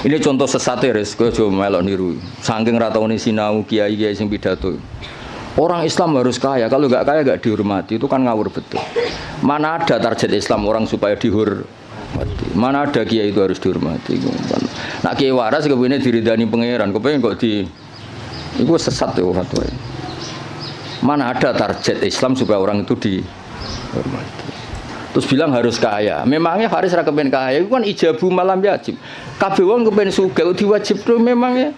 Ini contoh sesat ya, kowe aja melok niru. Saking ra taune sinau kiai-kiai sing pidato. Orang Islam harus kaya, kalau nggak kaya nggak dihormati, itu kan ngawur betul. Mana ada target Islam orang supaya dihormati? Mana ada kiai itu harus dihormati? Nak kiai waras kepengine diridani pangeran, kepengin kok di itu sesat ya fatwa. Mana ada target Islam supaya orang itu dihormati? Terus bilang harus kaya. Memangnya Faris ra kepen kaya, itu kan ijabu malam yajib. Kabeh wong kepen sugih diwajibno memangnya.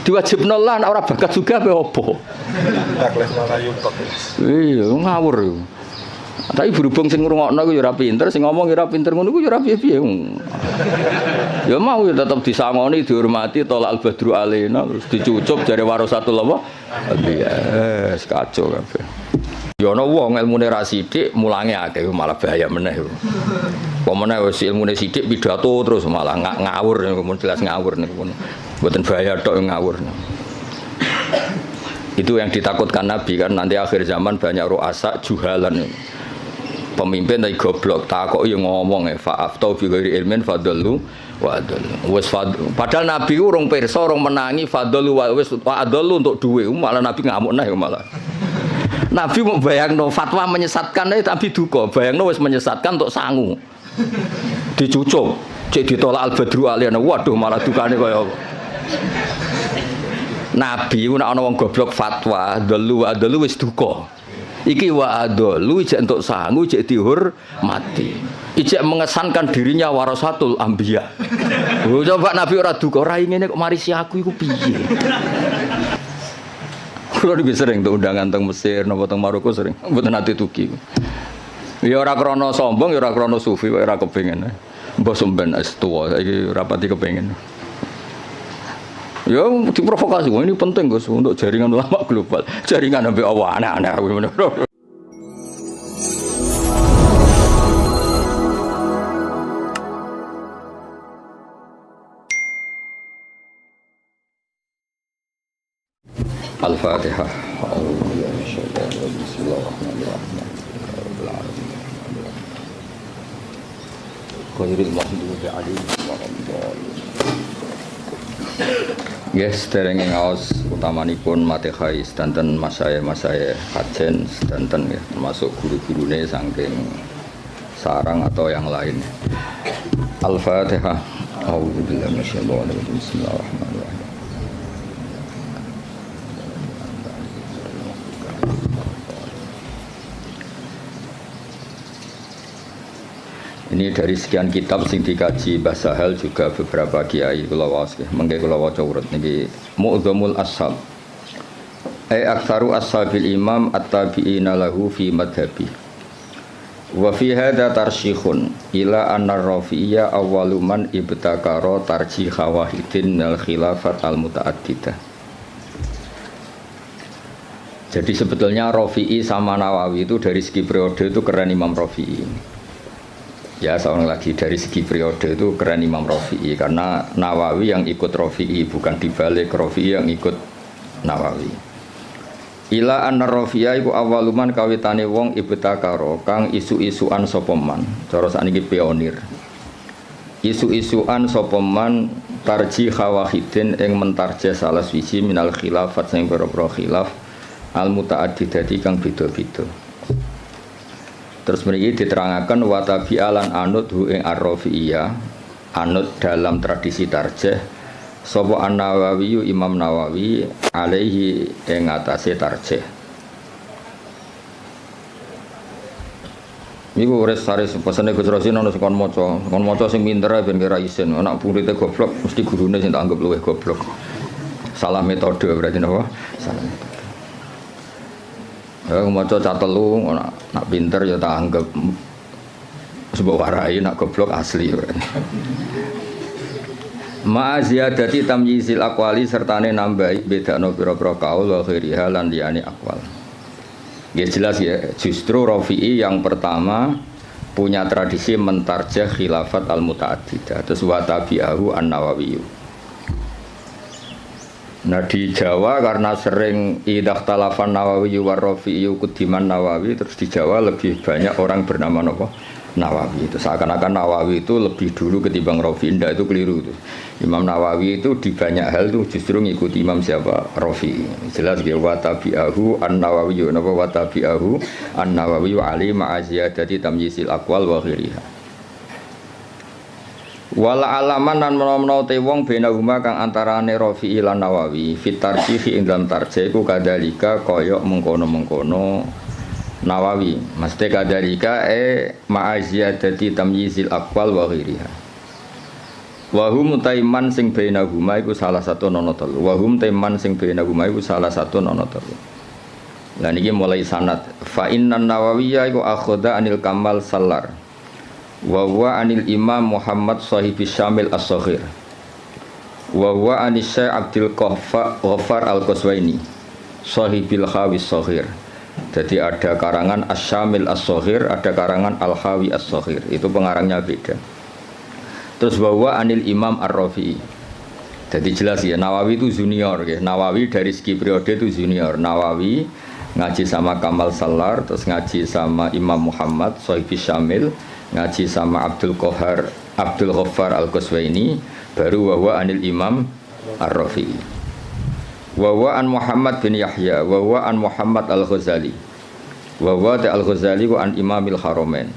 Diwajibno lah ora bakat juga apa opo. Iya, ngawur yo. Tapi berhubung sing ngrungokno ku yo ora pinter, sing ngomong yo ora pinter ngono ku yo ora piye-piye. Ya mau ya tetep disangoni, dihormati, tolak al-badru alaina, terus dicucup jare warasatul apa? Iya, kacau kabeh. Ya ana wong ilmune ra sithik, mulange akeh malah bahaya meneh. Pemene wis ilmune sithik pidato terus malah ngawur, jelas ngawur niku. Mboten bahaya tok ngawur. Itu yang ditakutkan Nabi kan nanti akhir zaman banyak ru'asa juhalan. Pemimpin tapi goblok, takoki ngomong fa'aftau bi ghairi ilmin fadallu wa adallu. Wis padahal Nabi urung pirsa, urung menangi fadallu wa wis adallu untuk duwe, malah Nabi ngamuk neh malah. Nabi mau bayangno fatwa menyesatkan tapi duka, bayangno wis menyesatkan untuk sangu. Dicucuk, cek ditolak al-badru alaina. Waduh malah dukane kaya apa. Nabi nek ana wong goblok fatwa, dalu wis duka. Iki wa adalu ijek entuk sangu, ijek dihormati. Ijek mengesankan dirinya warasatul anbiya. Oh, coba Nabi ora duka, ora ngene kok marisi aku iku piye. Kulo lebih sering tuh undangan teng Mesir, napa teng Maroko sering. Mboten nate tuki. Ya ora krana sombong, ya ora krana sufi, ora kepengin. Mbah sampean wis tuwa, saiki ora pati kepengin. Ya diprovokasi, ini penting Gus untuk jaringan ulama global. Jaringan sampai Allah aneh-aneh. Al-Fatihah. Bismillahirrahmanirrahim. Khairil maghdubi alaihim waladdallin. Yes, derenge ngaos utamanipun Matehai sedanten masaya kajen sedanten ya, termasuk guru-gurune saking sarang atau yang lain. Al-Fatihah. A'udzubillahi minasyaitonir rajim. Bismillahirrahmanirrahim. Ini dari sekian kitab sing dikaji Mbah Sahal juga beberapa kiai kula waos nggih. Mengke kula waca urut niki Mu'dhamul Ashab. Aktsaru ashabil imam at-tabi'ina lahu fi madhhabi. Wa fi hadza tarsyikhun ila anna Rafi'iyya awwalu man ibtakara tarjih wahidin minal khilafat al-muta'addidah. Jadi sebetulnya Rafi'i sama Nawawi itu dari segi periode itu keren Imam Rafi'i. Ya seorang lagi dari segi periode itu keren Imam Rafi'i karena Nawawi yang ikut Rafi'i bukan dibalik Rafi'i yang ikut Nawawi. Ila anna Rafi'a iku awaluman kawitane wong ibtakara kang isu-isuan sapa man. Cara sakniki pionir. Isu-isuan sapa man tarjih wahidin ing mentarjih salah siji minal khilafat sing pira-pira khilaf al mutaaddidati kang beda-beda. Terus mriki diterangaken wa tabi'alan anut hu ing ar-Rafi'iyah anut dalam tradisi tarjih sapa An-Nawawi Imam Nawawi alaihi ing atase tarjih. Niku wis saris pesene Gus Rosin ana kon maca sing pinter ben kira isin, anak muridé goblok mesti gurune sing tak anggap luwih goblok. Salah metode berarti napa? Salah metode. Ya maca catelu nak pinter ya tak anggap sebab warai nak goblok asli. Ma ziyadati tamyizil aqwali sertane nambahi bedakno pira-pira kaul wa khairiha lan liyane aqwal. Ya jelas ya, justru Rafi'i yang pertama punya tradisi mentarjah khilafat al-muta'addidah terus wa tabi'ahu an-Nawawi. Nah di Jawa karena sering idah talafan Nawawi war Rafi'i kudiman Nawawi terus di Jawa lebih banyak orang bernama apa? Nawawi. Itu seakan-akan Nawawi itu lebih dulu ketimbang Rafi. Indah, itu keliru itu. Imam Nawawi itu di banyak hal itu justru ngikuti Imam siapa? Rafi. Jelas dia wa tabi'ahu an-Nawawi wa tabi'ahu an-Nawawi wa ali ma'aziyadati tamyisil aqwal wa ghiriha. Wala alaman lan menawa te wong benahuma kang antarane Rafi lan Nawawi fit tarjih ing dalam tarjih ku kadalika kaya mengkono-mengkono Nawawi mesti kadalika ma'aziyadati tamyizil aqwal wa ghiriha. Wa hum taiman sing benahuma iku salah satu nono telu. Wa hum taiman sing benahuma iku salah satu nono telu. Lah niki mulai sanad fa innan Nawawiyya iku akhadha anil Kamal Sallar wa huwa anil Imam Muhammad Shahibis Syamil As-Saghir wa huwa anis Syekh Abdul Ghaffar Al-Qaswaini Shahibil Khawis Saghir. Jadi ada karangan As-Syamil As-Saghir, ada karangan Al-Khawi As-Saghir. Itu pengarangnya beda. Terus bahwa anil Imam Ar-Rafi'i. Jadi jelas ya, Nawawi itu junior ya. Nawawi dari segi periode itu junior. Nawawi ngaji sama Kamal Sallar, terus ngaji sama Imam Muhammad Shahibis Syamil, ngaji sama Abdul Ghaffar Al-Qaswaini, baru bahwa anil Imam Ar-Rafi'i. Wa an Muhammad bin Yahya wa an Muhammad Al-Ghazali wa Al-Ghazali wa an Imamil Haramain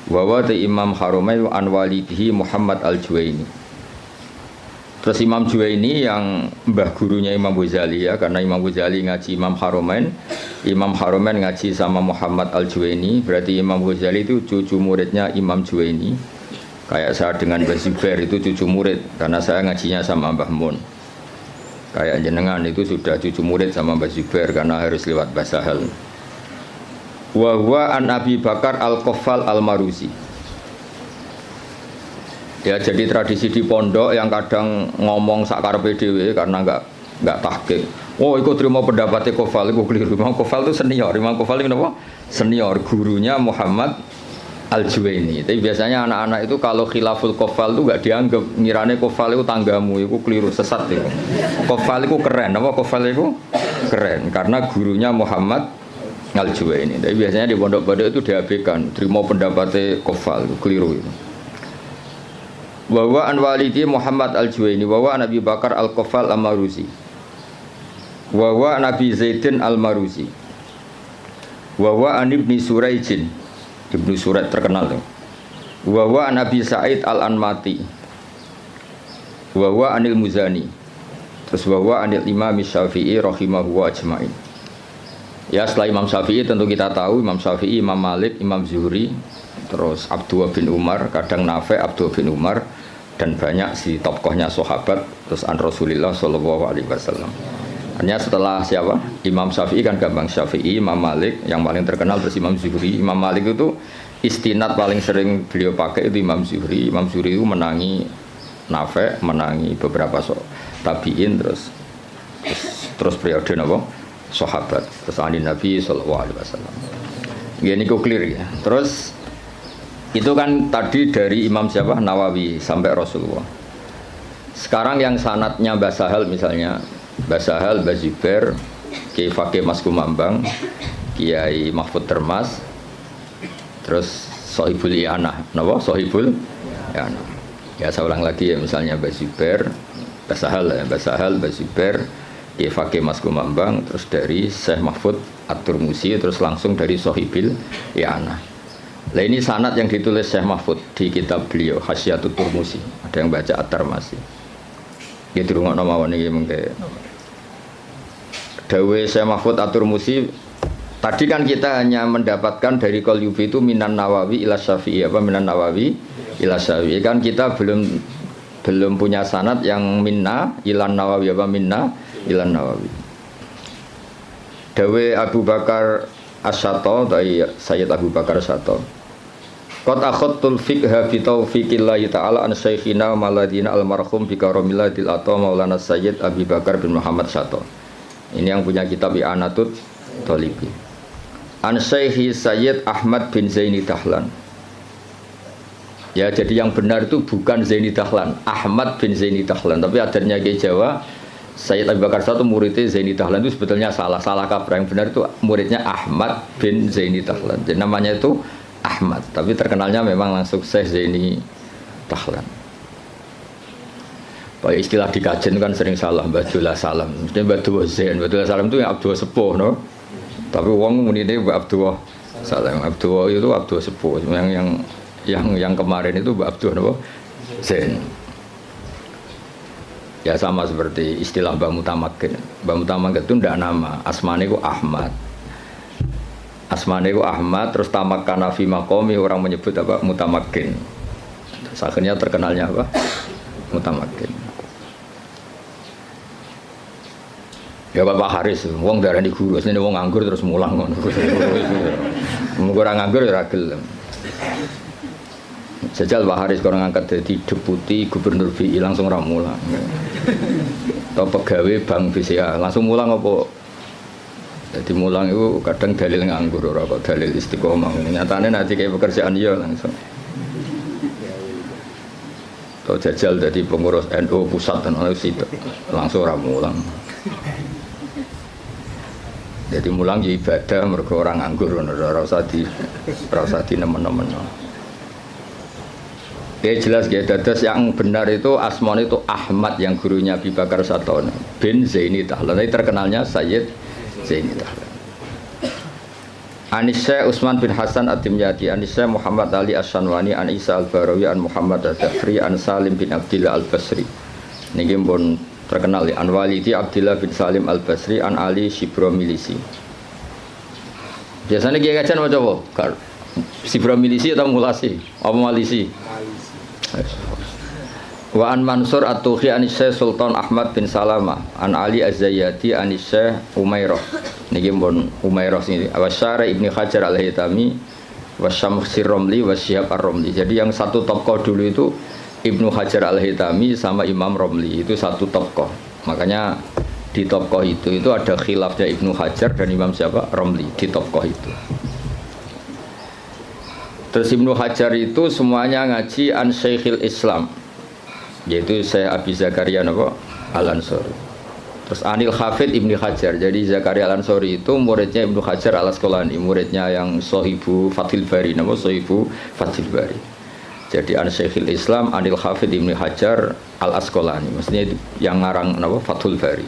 wa Imam Haramain wa an walidihi Muhammad Al-Juwaini. Terus Imam Juwaini yang mbah gurunya Imam Ghazali ya, karena Imam Ghazali ngaji Imam Haramain ngaji sama Muhammad Al-Juwaini, berarti Imam Ghazali itu cucu muridnya Imam Juwaini. Kayak saya dengan Mbah Zubair itu cucu murid, karena saya ngajinya sama Mbah Mun. Kayak jenengan itu sudah cucu murid sama Mbah Zubair karena harus lewat Mbah Sahal. Wa huwa an Abi Bakar Al-Qaffal Al-Maruzi. Ya, jadi tradisi di pondok yang kadang ngomong sakarepe dhewe karena enggak tahqiq. Oh, ikut terima pendapatnya Qaffal, itu keliru. Imam Qaffal itu senior. Imam Qaffal itu apa? Senior, gurunya Muhammad Al-Juwaini. Tapi biasanya anak-anak itu kalau khilaful Qaffal itu enggak dianggap, ngirane Qaffal itu tanggamu, itu keliru, sesat itu. Qaffal itu keren, apa Qaffal itu keren karena gurunya Muhammad Al-Juwaini. Tapi biasanya di pondok-pondok itu diabaikan, terima pendapatnya Qaffal, itu keliru itu. Wa an walidi Muhammad Al-Juwaini wa an Abi Bakar Al-Qaffal Al-Maruzi. Wa Nabi Zaidin Al-Maruzi. Wa an Ibni Suraijin. Ibnu Surat terkenal tuh. Wa Nabi Sa'id Al-Anmati. Wa anil Muzani. Terus wa anil Imam Syafi'i rahimahu wa ajmain. Ya, setelah Imam Syafi'i tentu kita tahu Imam Syafi'i, Imam Malik, Imam Zuhri, terus Abdullah bin Umar, kadang Nafi' Abdullah bin Umar, dan banyak si tokohnya sahabat, terus an Rasulullah sallallahu alaihi wasallam. Hanya setelah siapa? Imam Syafi'i kan gampang, Syafi'i, Imam Malik yang paling terkenal, terus Imam Zuhri. Imam Malik itu istinad paling sering beliau pakai itu Imam Zuhri. Imam Zuhri itu menangi Nafi', menangi beberapa tabi'in, terus periode napa? Sahabat, terus ahli Nabi sallallahu alaihi wasallam. Ini kok clear ya. Terus itu kan tadi dari Imam siapa? Nawawi sampai Rasulullah. Sekarang yang sanadnya Mbah Sahal misalnya, Mbah Sahal, Mbah Zubair, Kiai Fakih Mas Kumambang, Kiai Mahfud Termas, terus Sohibul I'anah, napa? Sohibul I'anah. Ya saya ulang lagi ya, misalnya Mbah Zubair, Mbah Sahal ya, Mbah Sahal, Mbah Zubair, Kiai Fakih Mas Kumambang, terus dari Syekh Mahfud At-Turmusi, terus langsung dari Sohibul I'anah. Nah ini sanad yang ditulis Syekh Mahfud di kitab beliau Hasyiatut Turmusi. Ada yang baca At-Tarmasi. Ya dirungokno mawon iki mengke. Dawe Syekh Mahfud At-Turmusi, tadi kan kita hanya mendapatkan dari Qalyubi itu minan Nawawi ila Syafi'i, apa minan Nawawi ila Syafi'i, kan kita belum punya sanad yang minna ilan Nawawi, apa minna ilan Nawawi. Dawe Abu Bakar As-Sato dari Sayyid Abu Bakar As-Sato, qad akhadtul fiqha bi taufiqillahi ta'ala an syekhina maladina almarhum bi karamillatil ata Maulana Sayyid Abi Bakar bin Muhammad Sato. Ini yang punya kitab I'anatut Thalibi. An Syekhi Sayyid Ahmad bin Zaini Dahlan. Ya, jadi yang benar itu bukan Zaini Dahlan, Ahmad bin Zaini Dahlan. Tapi adarnya ke Jawa, Sayyid Abu Bakar Sato muridnya Zaini Dahlan itu sebetulnya salah kaprah. Yang benar itu muridnya Ahmad bin Zaini Dahlan. Jadi namanya itu Ahmad, tapi terkenalnya memang langsung Syekh Zaini Dahlan. Pak istilah di kajian kan sering salah, Abdullah Salam. Mesti Abdullah Zain, Abdullah Salam itu yang Abdullah Sepuh, no? Tapi wong muni ini Abdullah Salam. Abdullah itu Abdullah Sepuh. Yang kemarin itu Abdullah no? Zain. Ya sama seperti istilah Mbah Mutamakin. Mbah Mutamakin itu ndak nama, asmane itu Ahmad. Asmane itu Ahmad, terus tamakkana fi maqami, orang menyebut apa? Mutamakin. Terus akhirnya terkenalnya apa? Mutamakin. Ya Bapak Haris, wong darani guru, asline wong nganggur terus mulang ngono. Mung ora nganggur ya ora gelem. Jajal Pak Haris kalau ngangkat jadi deputi gubernur BI langsung ora mulang. Atau pegawai bank BCA langsung mulang apa? Jadi mulang itu kadang dalil nganggur ora kok dalil istiqomah. Nyatane nanti kayak pekerjaan ya langsung. Atau jajal jadi pengurus NU pusat dan langsung ora mulang. Jadi mulang ya ibadah mergo orang nganggur ora usah di nemen-nemen. Ya jelas ya, dados yang benar itu asmane itu Ahmad yang gurunya Abi Bakar Satona bin Zaini Dahlan. Tapi terkenalnya Sayyid Zaini Dahlan. Anisya Utsman bin Hasan At-Timyati, Anisya Muhammad Ali As-Sanwani, An Isa Al-Barawi, An Muhammad Ad-Dafri, An Salim bin Abdillah Al-Basri. Niki pun terkenal ya, An Walidi Abdillah bin Salim Al-Basri, An Ali Shibromilisi. Biasanya kiai kajian macam apa? Shibromilisi atau mulasi? Apa malisi? Wa an Mansur At-Tuhi an Syekh Sultan Ahmad bin Salamah, An Ali Az-Zayyati an Syekh Umairah. Niki pun Umairah sini. Wa Syara Ibnu Hajar Al-Haytami wa Syamsir Romli wa Syihab Ar-Romli. Jadi yang satu tokoh dulu itu Ibnu Hajar Al-Haytami sama Imam Romli, itu satu tokoh. Makanya di tokoh itu ada khilafnya Ibnu Hajar dan Imam siapa? Romli di tokoh itu. Terus Ibnu Hajar itu semuanya ngaji an Syekhil Islam, yaitu Syekh Abi Zakaria Al-Ansori. Terus Anil Hafid Ibnu Hajar. Jadi Zakaria Al-Ansori itu muridnya Ibnu Hajar Al-Asqalani, muridnya yang Sohibu Fathil Bari, Sohibu Fathil Bari. Jadi an Syekhil Islam Anil Hafid Ibnu Hajar Al-Asqalani, maksudnya yang ngarang Fathul Bari.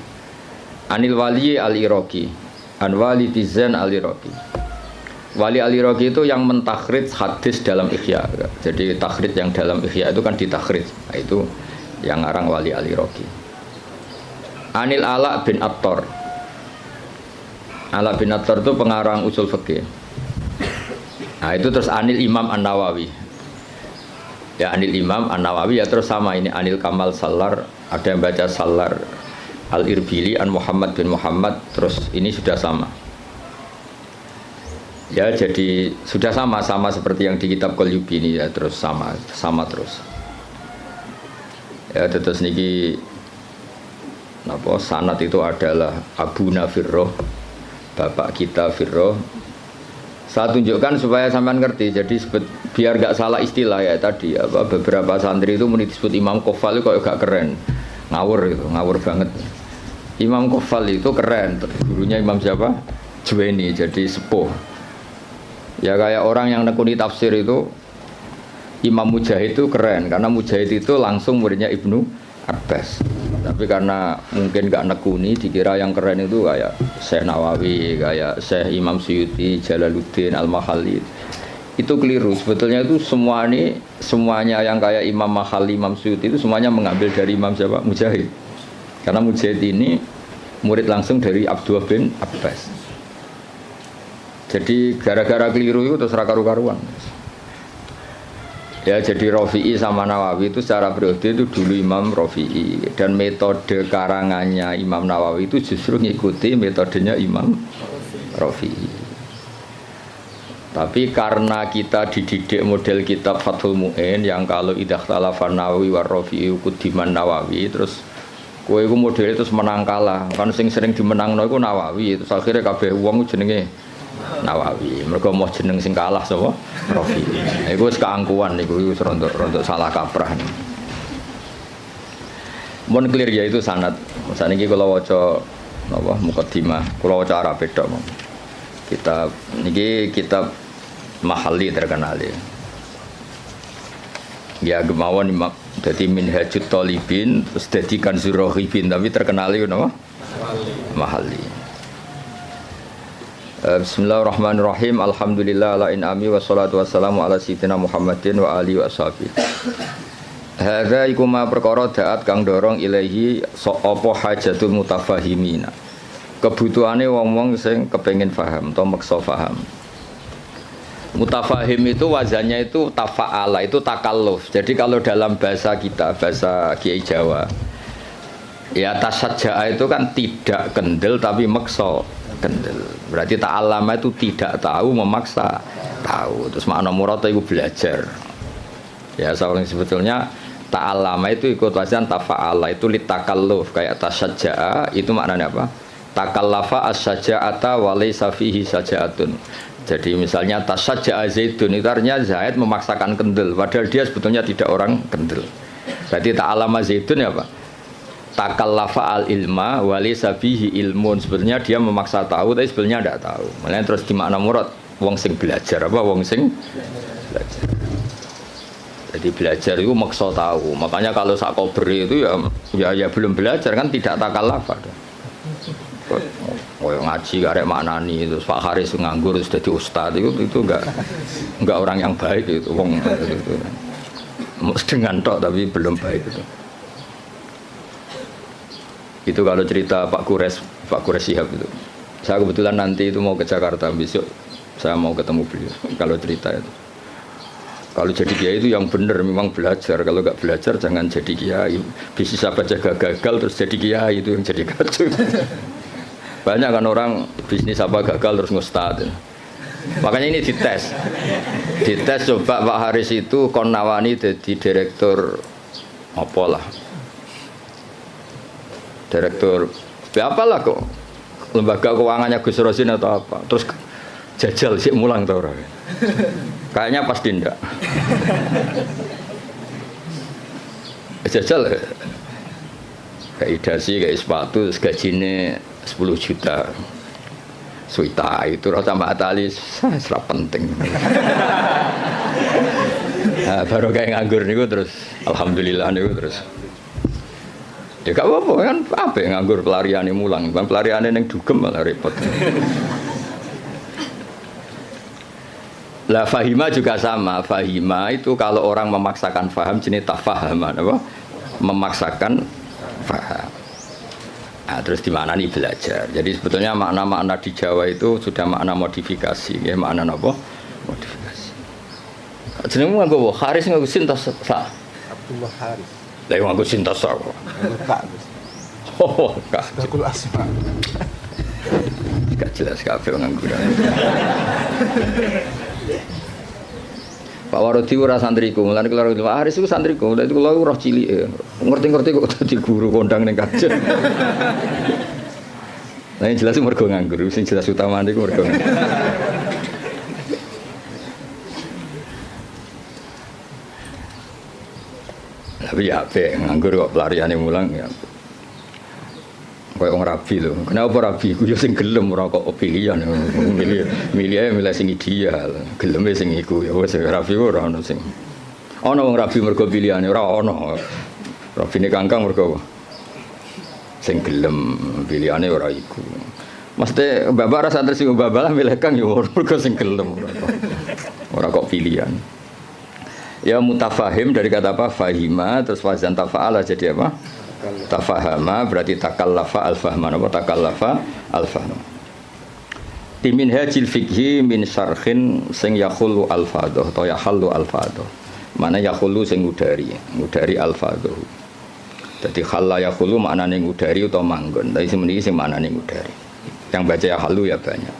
Anil Wali Al-Iraqi, An Wali Tizan Al-Iraqi. Wali Al-Iraqi itu yang mentakhrij hadis dalam Ihya. Jadi takhrij yang dalam Ihya itu kan ditakhrij. Nah, itu yang ngarang Wali Al-Iraqi. Anil Ala bin Attar. Ala bin Attar itu pengarang usul fikih. Nah, itu terus Anil Imam An-Nawawi. Ya Anil Imam An-Nawawi ya terus sama ini Anil Kamal Salar, ada yang baca Salar Al-Irbili An Muhammad bin Muhammad, terus ini sudah sama. Ya jadi sudah sama seperti yang di kitab Qalyubi ini ya, terus sama terus. Ya terus niki napa sanad itu adalah Abu Nafirroh, bapak kita Firroh. Saya tunjukkan supaya sampean ngerti. Jadi biar gak salah istilah ya tadi apa beberapa santri itu disebut Imam Qofal itu kok gak keren. Ngawur banget. Imam Qofal itu keren, gurunya Imam siapa? Juwaini, jadi sepuh. Ya kayak orang yang nekuni tafsir itu Imam Mujahid itu keren karena Mujahid itu langsung muridnya Ibnu Abbas. Tapi karena mungkin gak nekuni dikira yang keren itu kayak Syekh Nawawi, kayak Syekh Imam Suyuti, Jalaluddin Al-Mahalli. Itu keliru. Sebetulnya itu semuanya yang kayak Imam Mahalli, Imam Suyuti itu semuanya mengambil dari Imam siapa? Mujahid. Karena Mujahid ini murid langsung dari Abdullah bin Abbas. Jadi gara-gara keliru itu terus karu-karuan. Ya jadi Rafi'i sama Nawawi itu secara periode itu dulu Imam Rafi'i, dan metode karangannya Imam Nawawi itu justru ngikuti metodenya Imam Rafi'i. Tapi karena kita dididik model kitab Fathul Mu'in yang kalau idza khalafan Nawawi war Rafi'i kudiman Nawawi, terus kowe iku model terus menang kalah. Kan sing sering dimenangno iku Nawawi, terus akhirnya kabeh wong jenenge Nawawi. Mereka mau jeneng sing kalah sapa? Rafi. Iku wis keangkuhan niku wis rontok salah kaprah. Mun clear ya itu sanad. Saniki kula waca napa mukadimah, kula waca Arab tok. Kitab niki kitab mahalli terkenal ya. Ya gemawon dadi minhajut talibin terus dadi kanzur rohibin tapi terkenal itu napa? Mahalli. Bismillahirrahmanirrahim. Alhamdulillah ala in'ami wassalatu wassalamu ala sayyidina Muhammadin wa alihi wa sahbihi. Hadza iku ma perkara daat kang dorong ilahi apa hajatul mutafahimina. Kebutuhane wong-wong sing kepengin paham atau maksa paham. Mutafahim itu wazannya itu tafa'ala, itu takalluf. Jadi kalau dalam bahasa kita, bahasa Kiai Jawa, ya tasajja'a itu kan tidak kendel tapi maksa kendel. Berarti ta'allama itu tidak tahu memaksa tahu. Terus makna murad itu belajar. Ya soalnya sebetulnya ta'allama itu ikut wazan tafa'ala, itu litakalluf. Kayak tasajja'a itu maknanya apa? Takallafa as-saja'ata wa laysa fihi saja'atun. Jadi misalnya tasajja'a Zaidun itu artinya Zaid memaksakan kendel padahal dia sebetulnya tidak orang kendel. Berarti ta'allama Zaidun ya Pak? Takallafa al-ilma wa laysa fihi ilmun. Sebetulnya dia memaksa tahu tapi sebetulnya tidak tahu. Makanya terus di makna murad wong sing belajar apa wong sing belajar. Jadi belajar itu maksa tahu. Makanya kalau sak kober itu ya belum belajar kan tidak takallafa. Oh ngaji karek maknani itu Pak Haris nganggur sudah jadi ustad itu enggak orang yang baik itu wong itu. Dengan tok tapi belum baik itu. Itu kalau cerita Pak Kures Shihab itu. Saya kebetulan nanti itu mau ke Jakarta besok saya mau ketemu beliau. Kalau cerita itu. Kalau jadi kiai itu yang benar memang belajar. Kalau enggak belajar jangan jadi kiai. Bisnis apa jaga gagal terus jadi kiai itu yang jadi kacau. Banyak kan orang bisnis apa gagal terus ngustad. Makanya ini dites coba Pak Haris itu kon nawani jadi direktur apalah direktur apalah kok lembaga keuangannya Gus Rosin atau apa terus jajal sih mulang tau orang kayaknya pasti ndak jajal kayak idasi kayak sepatu gajinya 10 juta suita itu rasa Mbak Atali serap penting. Nah, baru kayak nganggur niku terus alhamdulillah niku terus ya gak apa-apa kan apa yang nganggur pelariane mulang bang pelariane yang dugem malah repot. Lah fahima juga sama. Fahima itu kalau orang memaksakan faham jenis tafahaman apa memaksakan faham. Nah, terus di mana nih belajar. Jadi sebetulnya makna-makna di Jawa itu sudah makna modifikasi, ya makna apa? Modifikasi. Jenengmu nganggo Haris nganggo sintas sa. Abdullah Haris. Lah yang nganggo sintas sa kok. Kak. Oh, Kak. Sakul asma. Gak jelas kabeh nganggo. Pak Warodi ora santriku, mulane kula Pak Haris iku santriku, lha itu kula roh cilik. Ngerti-ngerti kok dadi guru kondang ning kajen. Nah, yang jelas mergo nganggur, sing jelas utamane iku mergo. Tapi ya apik nganggur kok pelariane mulang ya. Kayak orang rabi loh. Kenapa rabi? Aku ya sing gelem ora kok pilihan. Milih sing ideal. Geleme sing iku ya wis rabi ora ono sing. Ana wong rabi mergo pilihane ora ono. Rabine kangkang mergo sing gelem pilihane ora iku. Mesti bapak rasa tersinggung bapak lah milih kang ya mergo sing gelem ora kok pilihan. Ya mutafahim dari kata apa? Fahima terus wazan tafa'ala jadi apa? Tafahama berarti takallafa al-fahman apa takallafa al-fahman. Di minhajil fikhi min syarhin sing yakhulu al-fadhah atau yahallu al-fadhah. Mana yakhulu sing ngudari al-fadhah. Jadi khalla yakhulu maknane ngudari utawa manggon. Tapi semeniki sing maknane ngudari. Yang baca yahallu ya banyak.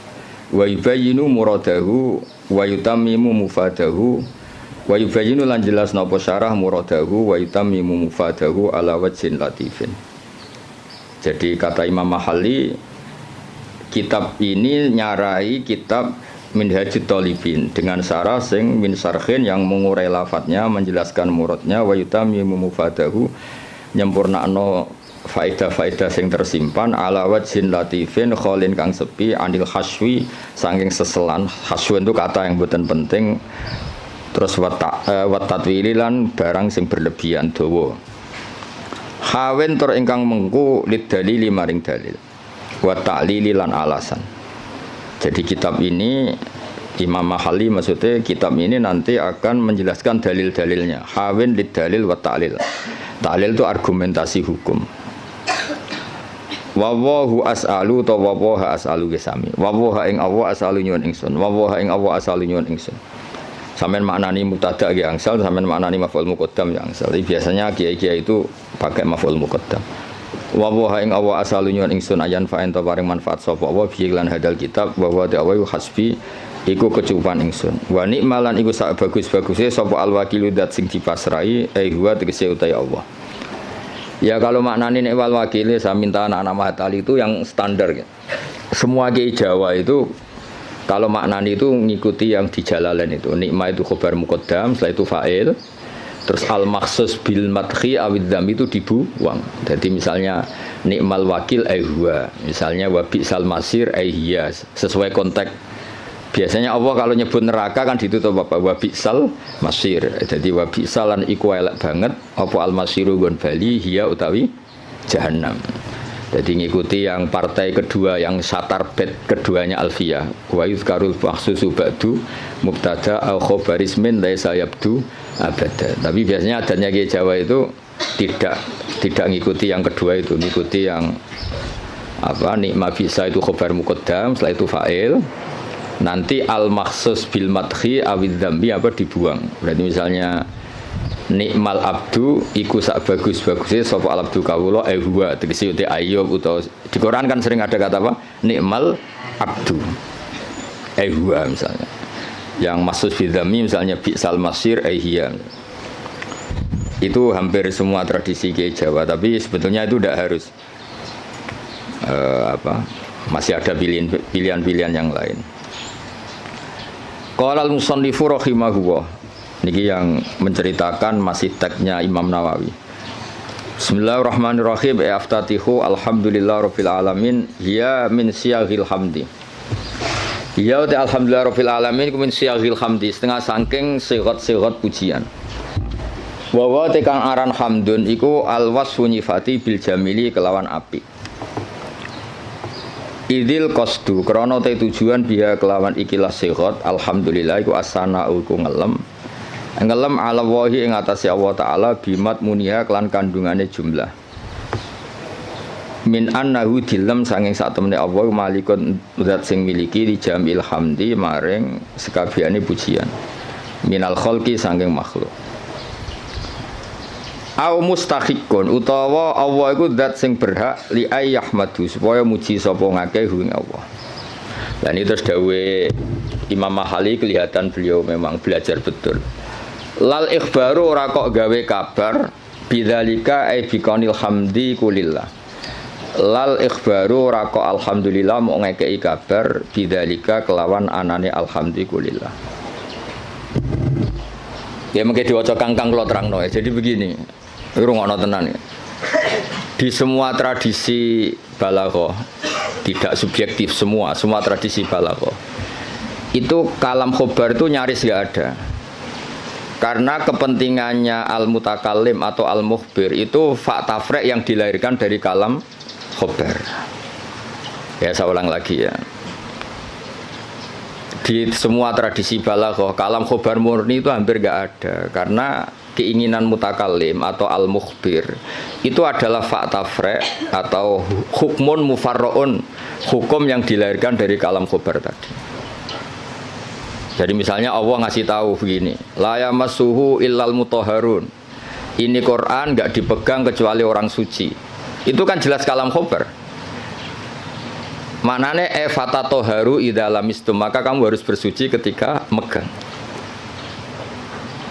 Wa yubayyinu muradahu wa yutammimu mufadahu. Wa yubayyinu lan jelas napa syarah muradahu wa yutammimu mufadahu ala wajhin latifin. Jadi kata Imam Mahalli kitab ini nyarai kitab Minhajut Talibin dengan syarah sing min syarhin yang mengurai lafadznya menjelaskan muradnya wa yutammimu mufadahu nyempurnakno faedah-faedah sing tersimpan ala wajhin latifin kholin kang sepi anil haswi saking seselan. Haswen itu kata yang bukan penting. Terus watatwili lan barang sing berlebihan dawa. Hawen tur ingkang mengku lid dalili maring dalil. Wa ta'lili lan alasan. Jadi kitab ini Imam Mahali maksudnya kitab ini nanti akan menjelaskan dalil-dalilnya. Hawin lid dalil wa ta'lil. Ta'lil itu argumentasi hukum. Wawahu as'alu ta wawaha as'alu gesami. Wawaha ing Allah as'alu nyuwun ingsun. Wawaha ing Allah as'alu nyuwun ingsun. Sampeyan maknani mubtada ge angsal, sampeyan maknani maf'ul muqaddam ya angsal. Biasanya kiai-kiai itu pakai maf'ul muqaddam. Wawaha ing Allah as'alu nyuwun ingsun ayan fa enta paring manfaat sapa wa bi lan hadal kitab wa wa ta'awu hasbi iku kecukupan ingsun. Wa nikmalan iku sak bagus-baguse sapa al-wakilu dat sing dipasrai huwa tegese utai Allah. Ya kalau maknane nek wal wakile saya minta anak-anak Mahatali itu yang standar ya. Semua kiai Jawa itu kalau maknane itu ngikuti yang di Jalalain itu. Nikmah itu khobar muqaddam, setelah itu fa'il. Terus al-makhsus bil madhi awid dzam itu dibuang. Jadi misalnya nikmal wakil huwa. Misalnya wa bi'sal masir hiya sesuai konteks. Biasanya Allah kalau nyebut neraka kan ditutup apa? Wa bi'sal masir. Jadi wa bi'salan iku elek banget apa al-masiru gon bali hiya utawi jahannam. Jadi ngikuti yang partai kedua yang satar bed keduanya Alfiyah. Wa yuzkarul makhsusu ba'du mubtada au khabaris min laisa yabdu abada. Tapi biasanya adanya Kiai Jawa itu tidak ngikuti yang kedua itu, ngikuti yang apa? Nikma bisa itu khabar muqaddam, setelah itu fa'il. Nanti al-makhsus bil madhi awid dzambi apa dibuang. Berarti misalnya nikmal abdu iku sak bagus-bagusnya sapa al abdu kawula huwa tegese uti Ayub utawa di Quran kan sering ada kata apa? Nikmal abdu huwa misalnya. Yang maksud bil dzambi misalnya bi'sal masir hiya. Itu hampir semua tradisi Kiai Jawa, tapi sebetulnya itu tidak harus. Masih ada pilihan-pilihan yang lain. Qala al-musannifu rahimahullah. Niki yang menceritakan masih teksnya Imam Nawawi. Bismillahirrahmanirrahim. Aftatihu alhamdulillah rabbil alamin. Ya min siyaghil hamdi. Ya ta alhamdulillah rabbil alamin min siyaghil hamdi. Setengah saking sigat-sigat pujian. Wa wa tekang aran hamdun iku alwasfu nyifati bil jamili kelawan apik. Idil qasdu krana te tujuan biha kelawan ikilah sigat alhamdulillah iku asana iku ngelem ala wahi ing atase Allah taala bimat muniha kelan kandungane jumlah min annahu dilem sanging sak temene Allah malikun zat sing miliki di jamil hamdi maring sekabehane pujian minal khalqi sanging makhluk au mustahiqun utawa Allah iku zat sing berhak li ayyahmadu supaya muji sapa ngakeh ing Allah. Dan itu terus dawuhe Imam Mahali kelihatan beliau memang belajar betul. Lal ikhbaru ora kok gawe kabar bidzalika ai biqanil hamdi kulillah. Lal ikhbaru ora kok alhamdulillah mau ngekeki kabar bidzalika kelawan anane alhamdi kulillah. Ya mengke diwaca kangkang kula terangno ya. Jadi begini. Rungokno tenan ya. Di semua tradisi balaghah tidak subjektif semua tradisi balaghah itu kalam khobar itu nyaris enggak ada. Karena kepentingannya al-mutakallim atau al-mukhbir itu fakta frek yang dilahirkan dari kalam khobar. Ya saya ulang lagi ya. Di semua tradisi balaghah kalam khobar murni itu hampir enggak ada karena keinginan mutakallim atau al-mukhbir itu adalah fakta frek atau hukmun mufarra'un, hukum yang dilahirkan dari kalam khobar tadi. Jadi misalnya Allah ngasih tahu begini, la yamassuhu illal mutahharun. Ini Quran enggak dipegang kecuali orang suci. Itu kan jelas kalam khobar. Maknane fatatoharu idza lamistum, maka kamu harus bersuci ketika megang.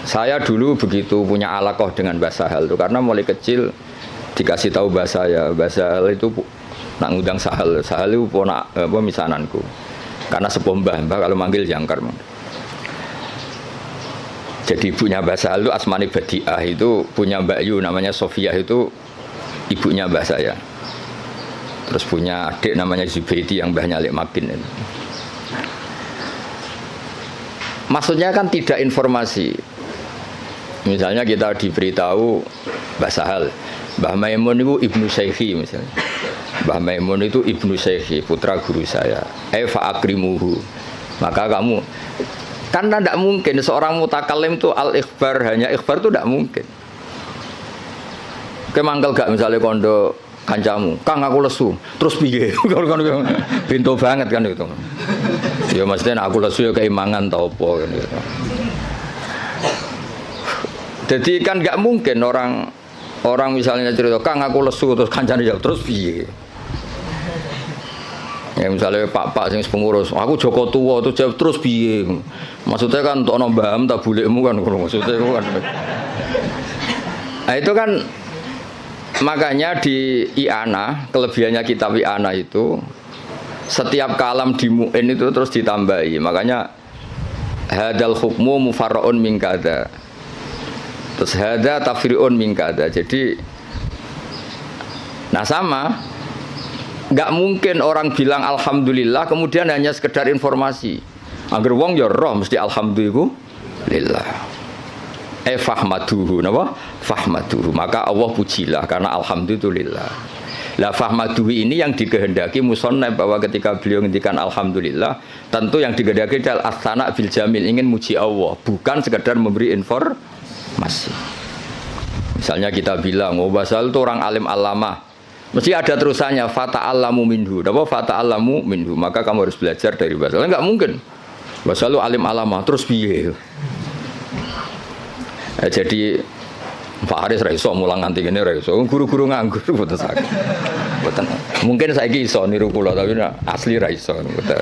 Saya dulu begitu punya alaqah dengan Mbah Sahal itu karena mulai kecil dikasih tahu Mbah Sahal itu nak ngundang Sahal itu ponak misananku. Karena sepuh Mbah kalau manggil jangkar. Jadi ibunya Mbah Sahal itu Asmani Badiah itu punya Mbak Yu namanya Sofia itu ibunya mbah saya. Terus punya adik namanya Zubaidi yang mbahnya Alik Makin. Maksudnya kan tidak informasi. Misalnya kita diberitahu Mbah Sahal, Mbah Maimun itu ibnu Syekhi misalnya. Mbah Maimun itu ibnu Syekhi, putra guru saya. Fa akrimuhu. Maka kamu kan tidak mungkin seorang mutakalim itu al-ikhbar, hanya ikhbar itu tidak mungkin. Kemangkel gak misalnya kondo kancamu, Kang aku lesu, terus piye? Pintu banget kan itu. Ya maksudnya aku lesu ya keimangan tau apa kan gitu. Jadi kan nggak mungkin orang misalnya cerita, Kang aku lesu terus kancane jawab terus piye? Ya misalnya pak sing pengurus, aku Joko Tua itu jawab terus piye? Maksudnya kan untuk nombaham tak bulikmu kan maksudnya kan. Nah itu kan makanya di I'anah, kelebihannya kitab I'anah itu setiap kalam di mu'in itu terus ditambahi. Makanya hadal hukmu mufarra'un min kada. Terus hada tafri'un min kada. Jadi nah sama, nggak mungkin orang bilang alhamdulillah kemudian hanya sekedar informasi. Agar wong ya roh mesti alhamdulillah. Fahmaduhu, napa? Fahmaduhu. Maka Allah pujilah karena alhamdulillah. Lah fahmaduhu ini yang dikehendaki musannaf bahwa ketika beliau ngendikan alhamdulillah, tentu yang dikehendaki adalah as-sana bil jamil, ingin muji Allah, bukan sekedar memberi informasi. Misalnya kita bilang, oh Basal itu orang alim alamah, mesti ada terusannya fata'allamu minhu. Napa fata'allamu minhu? Maka kamu harus belajar dari Basal. Enggak mungkin. Basal itu alim alamah terus piye? Jadi Pak Haris raiso mulang nganti ngene raiso. Guru-guru nganggur mboten saged. Mboten. Mungkin saiki iso niru kula tapi asli raiso mboten.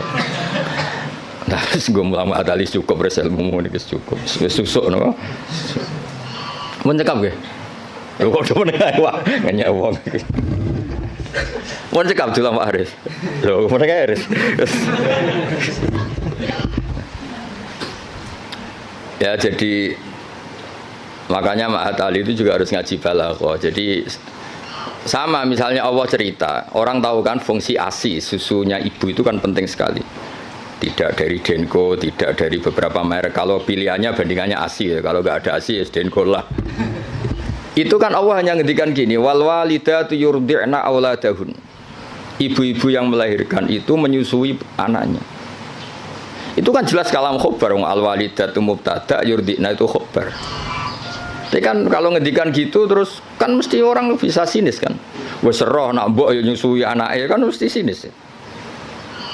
Nah, wis nggo mulang adalis cukup res ilmu niki cukup. Wis susuk napa. Mun cekap nggih. Lho kok meneng ae wae ngenyek wong iki. Mun cekap dulu Pak Haris. Lho meneng ae Haris. Ya jadi makanya Ma'at Ali itu juga harus ngaji balaghah. Jadi sama misalnya Allah cerita, orang tahu kan fungsi ASI, susunya ibu itu kan penting sekali. Tidak dari Denko, tidak dari beberapa merek. Kalau pilihannya bandingannya ASI ya. Kalau nggak ada ASI ya Denko lah. Itu kan Allah hanya ngendikan gini, wal walidatu yurdi'na auladahun. Ibu-ibu yang melahirkan itu menyusui anaknya. Itu kan jelas kalam khobar, al walidatu mubtada yurdi'na itu khobar. Tapi kan kalau ngedikan gitu terus kan mesti orang bisa sinis kan. Wes roh nak mbok yo nyusui anake kan mesti sinis.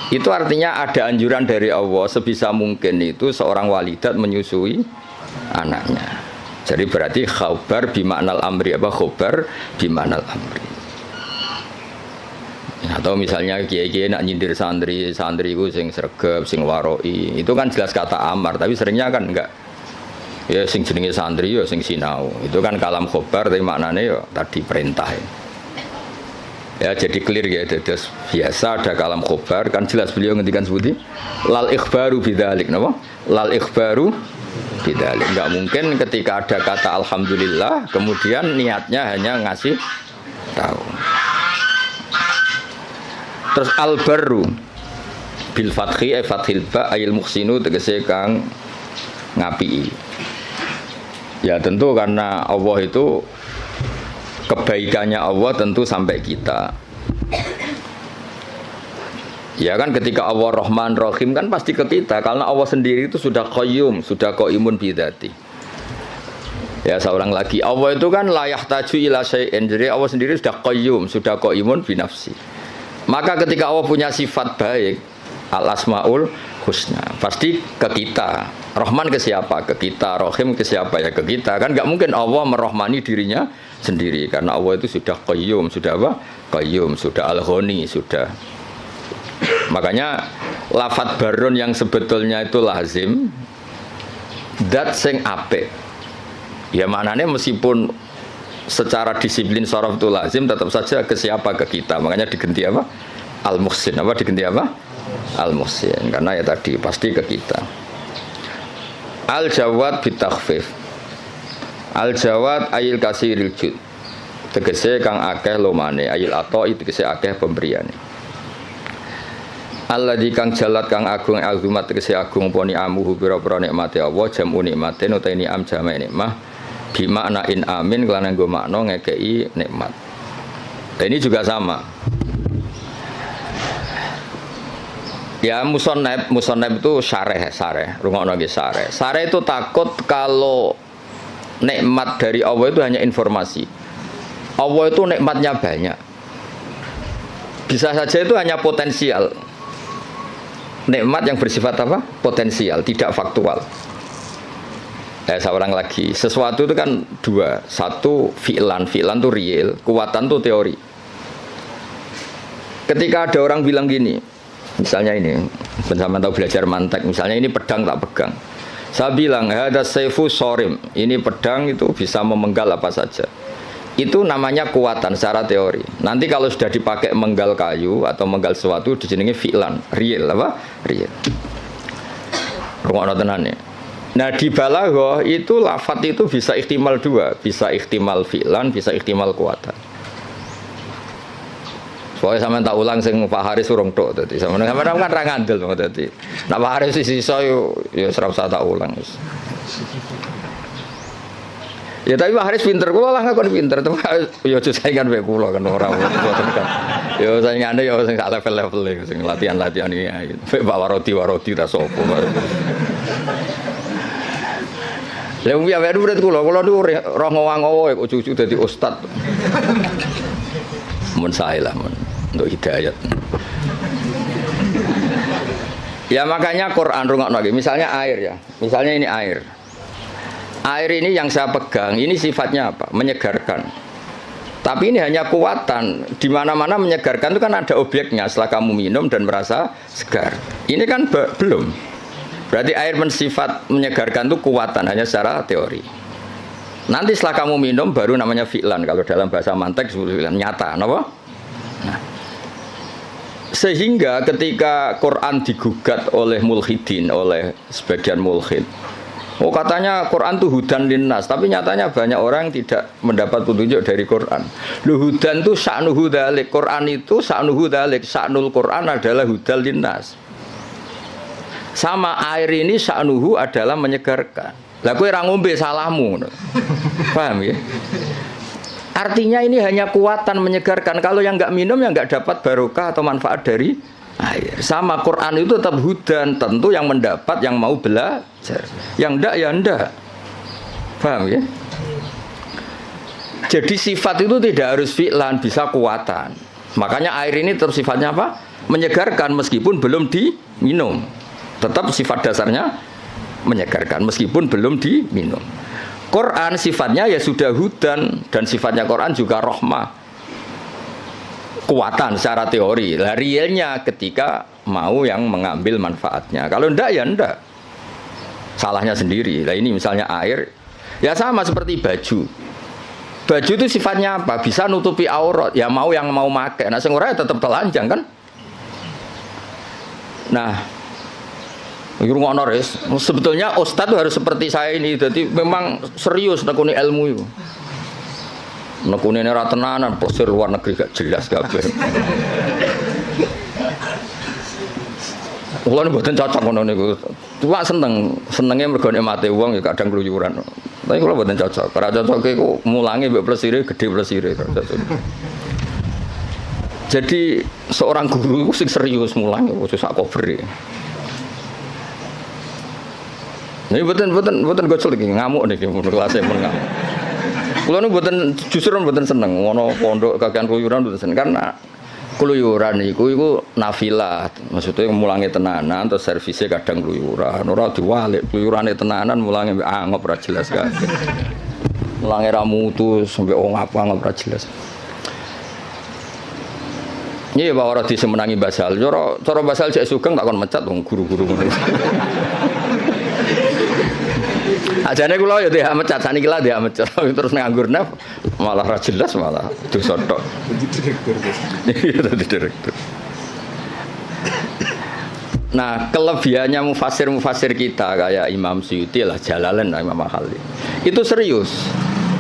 Itu artinya ada anjuran dari Allah sebisa mungkin itu seorang walidat menyusui anaknya. Jadi berarti khabar bimaknal amri apa khabar bimaknal amri. Atau misalnya kiai-kiai nak nyindir santri itu sing sregep, sing waroi, itu kan jelas kata amar, tapi seringnya kan enggak. Ya sing jenenge santri ya sing sinau. Itu kan kalam khobar tapi maknanya ya tadi perintah. Ya jadi clear ya, terus biasa ada kalam khobar kan jelas beliau ngendikan seperti lal ikhbaru bidzalik napa? Lal ikhbaru bidzalik. Enggak mungkin ketika ada kata alhamdulillah kemudian niatnya hanya ngasih tahu. Terus al-barru bil fathi fathil ba ayil muhsinu tegese kang ngapi. Ya tentu karena Allah itu kebaikannya Allah tentu sampai kita. Ya kan ketika Allah Rahman Rahim kan pasti ke kita karena Allah sendiri itu sudah qayyum, sudah qaimun bidzati. Ya seorang lagi Allah itu kan la yahtaju ila syai'in. Jadi Allah sendiri sudah qayyum, sudah qaimun bi nafsi. Maka ketika Allah punya sifat baik, al-asmaul husna, pasti ke kita. Rahman ke siapa? Ke kita. Rahim ke siapa? Ya ke kita. Kan nggak mungkin Allah merahmani dirinya sendiri karena Allah itu sudah qayyum, sudah apa? Qayyum, sudah al-ghani, sudah. Makanya lafadz barun yang sebetulnya itu lazim dat sing apik. Ya maknanya meskipun secara disiplin sharaf itu lazim tetap saja ke siapa? Ke kita. Makanya diganti apa? Al-muhsin. Apa diganti apa? Al-muhsin. Karena ya tadi pasti ke kita. Al-jawad bitakhfif. Al-jawad ayil kasiril jud. tegese kang akeh lomane ayil ato tegese akeh pemberiane. Alladzi kang jalat kang agung azumat tegese agung poni amuhu pira-pira nikmate Allah jamu nikmate utawa ni'am jama' nikmah bi makna in amin kelana nggo makna ngekeki nikmat. Ini juga sama. Ya musonab itu syareh, rungokno nggih syareh. Syareh itu takut kalau nikmat dari Allah itu hanya informasi. Allah itu nikmatnya banyak. Bisa saja itu hanya potensial. Nikmat yang bersifat apa? Potensial, tidak faktual. Saya ulang lagi. Sesuatu itu kan dua. Satu fi'lan itu real, kekuatan itu teori. Ketika ada orang bilang gini, misalnya ini, bersama tahu belajar mantek, misalnya ini pedang tak pegang. Saya bilang, ada saifu sorim, ini pedang itu bisa memenggal apa saja. Itu namanya kekuatan secara teori. Nanti kalau sudah dipakai menggal kayu atau menggal sesuatu, dijenengi fi'lan, real apa? Real. Rungokno tenan ya. Nah di balaghah itu lafadz itu bisa ihtimal dua, bisa ihtimal fi'lan, bisa ihtimal kekuatan. Soalnya sampean tak ulang sing Pak Haris urung tok dadi sampean kan ra ngandel dadi. Nek Pak Haris sisa yo ora usah tak ulang wis. Ya tapi Pak Haris pinter, kula lah ngakon pinter, tapi yo aja saingan mek kula kan ora mboten kan. Yo saingane yo sing sak level-level sing latihan-latihan iki. Mek Pak Warodi ta sapa. Lha wong ya murid kula niku roh ngowang-ngowo kok cucu dadi ustad. Mun sae lah mun untuk hidayat. Ya makanya Quran rungokno nggih, misalnya air ya. Misalnya ini air. Air ini yang saya pegang, ini sifatnya apa? Menyegarkan. Tapi ini hanya kekuatan. Di mana-mana menyegarkan itu kan ada objeknya. Setelah kamu minum dan merasa segar. Ini kan belum. Berarti air bersifat menyegarkan itu kekuatan hanya secara teori. Nanti setelah kamu minum baru namanya fi'lan. Kalau dalam bahasa mantek fi'lan nyata, apa? Nah. Sehingga ketika Quran digugat oleh mulhidin, oleh sebagian mulhid, oh katanya Quran itu hudan linnas, tapi nyatanya banyak orang yang tidak mendapat petunjuk dari Quran. Hudan itu sa'nuhu dzalik, Quran itu sa'nuhu dzalik, sa'nul Quran adalah hudan linnas. Sama air ini sa'nuhu adalah menyegarkan. Lah kowe ora ngombe salahmu. Paham ya? Artinya ini hanya kekuatan menyegarkan. Kalau yang enggak minum yang enggak dapat barokah atau manfaat dari air. Sama Quran itu tetap hudan, tentu yang mendapat yang mau belajar. Yang enggak ya enggak. Paham ya? Jadi sifat itu tidak harus fi'lan, bisa kekuatan. Makanya air ini tetap sifatnya apa? Menyegarkan meskipun belum diminum. Tetap sifat dasarnya menyegarkan meskipun belum diminum. Quran sifatnya ya sudah hudan dan sifatnya Quran juga rahmah. Kuatan secara teori. Lah realnya ketika mau yang mengambil manfaatnya. Kalau ndak ya ndak. Salahnya sendiri. Lah ini misalnya air ya sama seperti baju. Baju itu sifatnya apa? Bisa nutupi aurat. Ya mau yang mau pakai. Nah sing ora ya tetap telanjang kan? Nah, sebetulnya ustadz itu harus seperti saya ini, jadi memang serius nekuni ilmu itu. Nekuni ini tenanan, posir luar negeri gak jelas kabeh. Kulo mboten cocok ngono niku. Cuma senenge mergo nikmate wong ya kadang keluyuran. Tapi kulo mboten cocok. Ora cocoke iku mulange mbek plesire gede plesire. Jadi seorang guru sing serius mulang khusus sak cover. Ini buatan gocol lagi ngamuk nih kelasnya mengamuk. Kalau ini buatan justru buatan seneng, ngono pondok kakean keluyuran buatan seneng karena keluyuran itu nafilah, maksudnya mulangnya tenanan, terus servisnya kadang keluyuran, orang diwalik keluyurannya tenanan mulangnya angop ora jelas kan, mulangnya ramutu sampai ngap ora jelas. Iya Pak Waradi semenangi basal, coro basal cek sugeng tak kon mecat dong guru-guru. Ajane kula ya dia mecat saniki lah dia mecat terus nganggur naf malah ra jelas malah dosa tok. Jadi direktur. Nah, kelebihannya mufasir kita kayak Imam Suyuti lah, Jalalain lah, Imam Al-Khalil. Itu serius.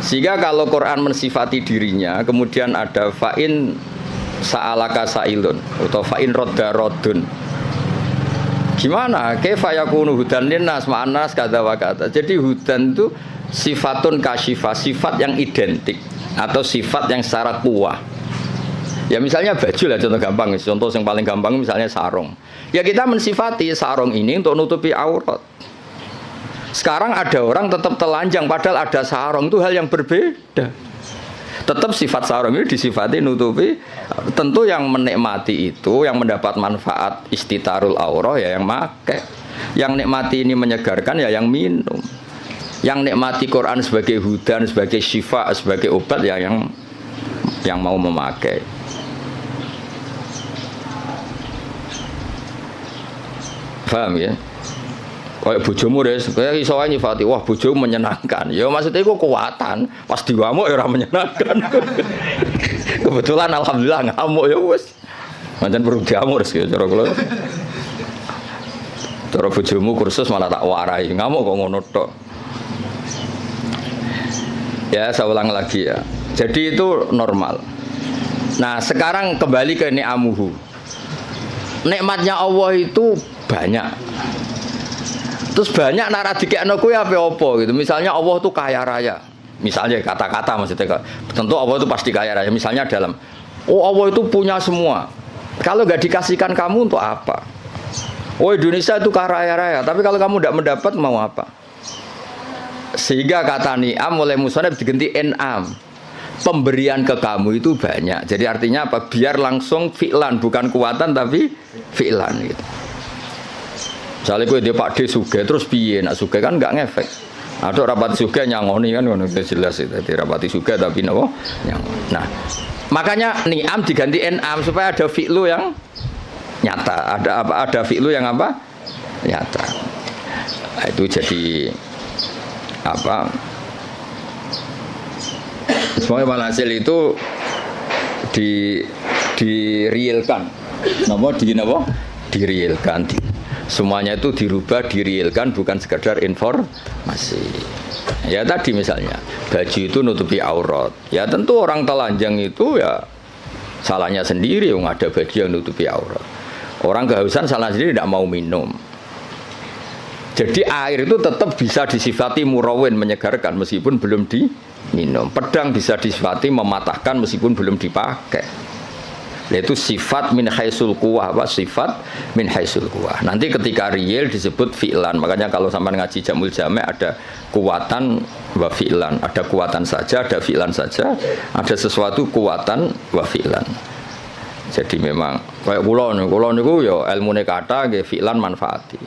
Sehingga kalau Quran mensifati dirinya, kemudian ada fa'in sa'alaka sa'ilun atau fa'in rodda rodun. Gimana? Kaifa yakunu hudan linnas ma'anas kata wa kata. Jadi hudan itu sifatun kasyifah, sifat yang identik atau sifat yang secara kuah. Ya misalnya baju lah contoh gampang, contoh yang paling gampang misalnya sarung. Ya kita mensifati sarung ini untuk nutupi aurat. Sekarang ada orang tetap telanjang padahal ada sarung, itu hal yang berbeda. Tetap sifat sarung ini disifati nutupi. Tentu yang menikmati itu, yang mendapat manfaat istitarul aurah ya yang pakai. Yang nikmati ini menyegarkan ya yang minum. Yang nikmati Quran sebagai hudan, sebagai syifa, sebagai obat ya yang mau memakai. Paham ya? Kayak bojomu deh, kayak iso ae nyifati, wah bojomu menyenangkan. Ya maksudnya itu kekuatan, pas diwamuk ya ora menyenangkan. Kebetulan alhamdulillah ngamuk ya wis. Pancen perlu diamuk ya cara kula. Cara bojomu kursus malah tak warai, ngamuk kok ngono tok. Ya, saya ulang lagi ya. Jadi itu normal. Nah, sekarang kembali ke ni'amuhu. Nikmatnya Allah itu banyak. Terus banyak nara dikekno kuwi apa gitu. Misalnya Allah itu kaya raya. Misalnya kata-kata maksudnya. Tentu Allah itu pasti kaya raya. Misalnya dalam Allah itu punya semua. Kalau nggak dikasihkan kamu untuk apa? Indonesia itu kaya raya. Tapi kalau kamu tidak mendapat mau apa? Sehingga kata ni'am oleh musannaf diganti en'am. Pemberian ke kamu itu banyak. Jadi artinya apa? Biar langsung fi'lan, bukan kuatan tapi fi'lan gitu. Misalnya gue dia Pak D sugih terus piye? Nak sugih kan nggak ngefek. Ada rapati sugih nyangoni kan udah jelas itu. Jadi rapati sugih tapi nopo nyangoni. Nah, makanya ni'am diganti en'am supaya ada fi'lu yang nyata. Ada fi'lu yang apa? Nyata. Nah, itu jadi apa? Semuanya walhasil itu direalkan. Direalkan. Semuanya itu dirubah, direalkan, bukan sekedar informasi. Ya tadi misalnya baju itu nutupi aurat. Ya tentu orang telanjang itu ya salahnya sendiri, yang ada baju yang nutupi aurat. Orang kehausan salah sendiri, tidak mau minum. Jadi air itu tetap bisa disifati murawin, menyegarkan meskipun belum diminum. Pedang bisa disifati mematahkan meskipun belum dipakai. Yaitu sifat min haisul quwah, sifat min haisul quwah. Nanti ketika real disebut fi'lan. Makanya kalau sampai ngaji Jamul Jami' ada kuwatan wa fi'lan. Ada kuwatan saja, ada fi'lan saja. Ada sesuatu kuwatan wa fi'lan. Jadi memang kayak kula niku ya ilmune kata nggih fi'lan manfaati.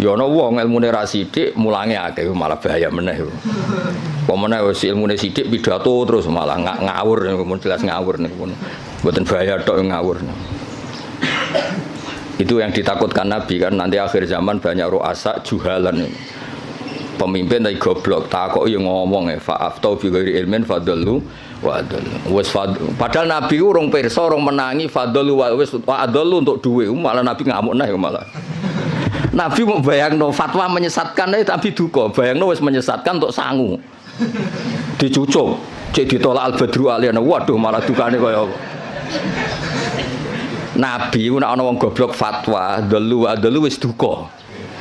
Ya ana wong ilmune ra sithik mulange akeh malah bahaya meneh. Pemene wis ilmune sithik pidato terus malah ngawur niku jelas ngawur niku. Mboten bahaya tok ngawur. Itu yang ditakutkan Nabi kan nanti akhir zaman banyak ru'asa juhalan. Pemimpin tapi goblok, takoki ngomong fa'aftau bi ghairi ilmin fadallu wa adallu. Wis padahal Nabi urung pirsa, urung menangi fadallu wa wis adallu untuk duwe, malah Nabi ngamuk nah malah. Nabi mau bayangno fatwa menyesatkan tapi duka, bayangno wis menyesatkan untuk sangu. Dicucuk, cek ditolak al-badru aliyana. Waduh malah dukane kaya apa. Nabi ku nek ana wong goblok fatwa, dalu wa dalu wis duka.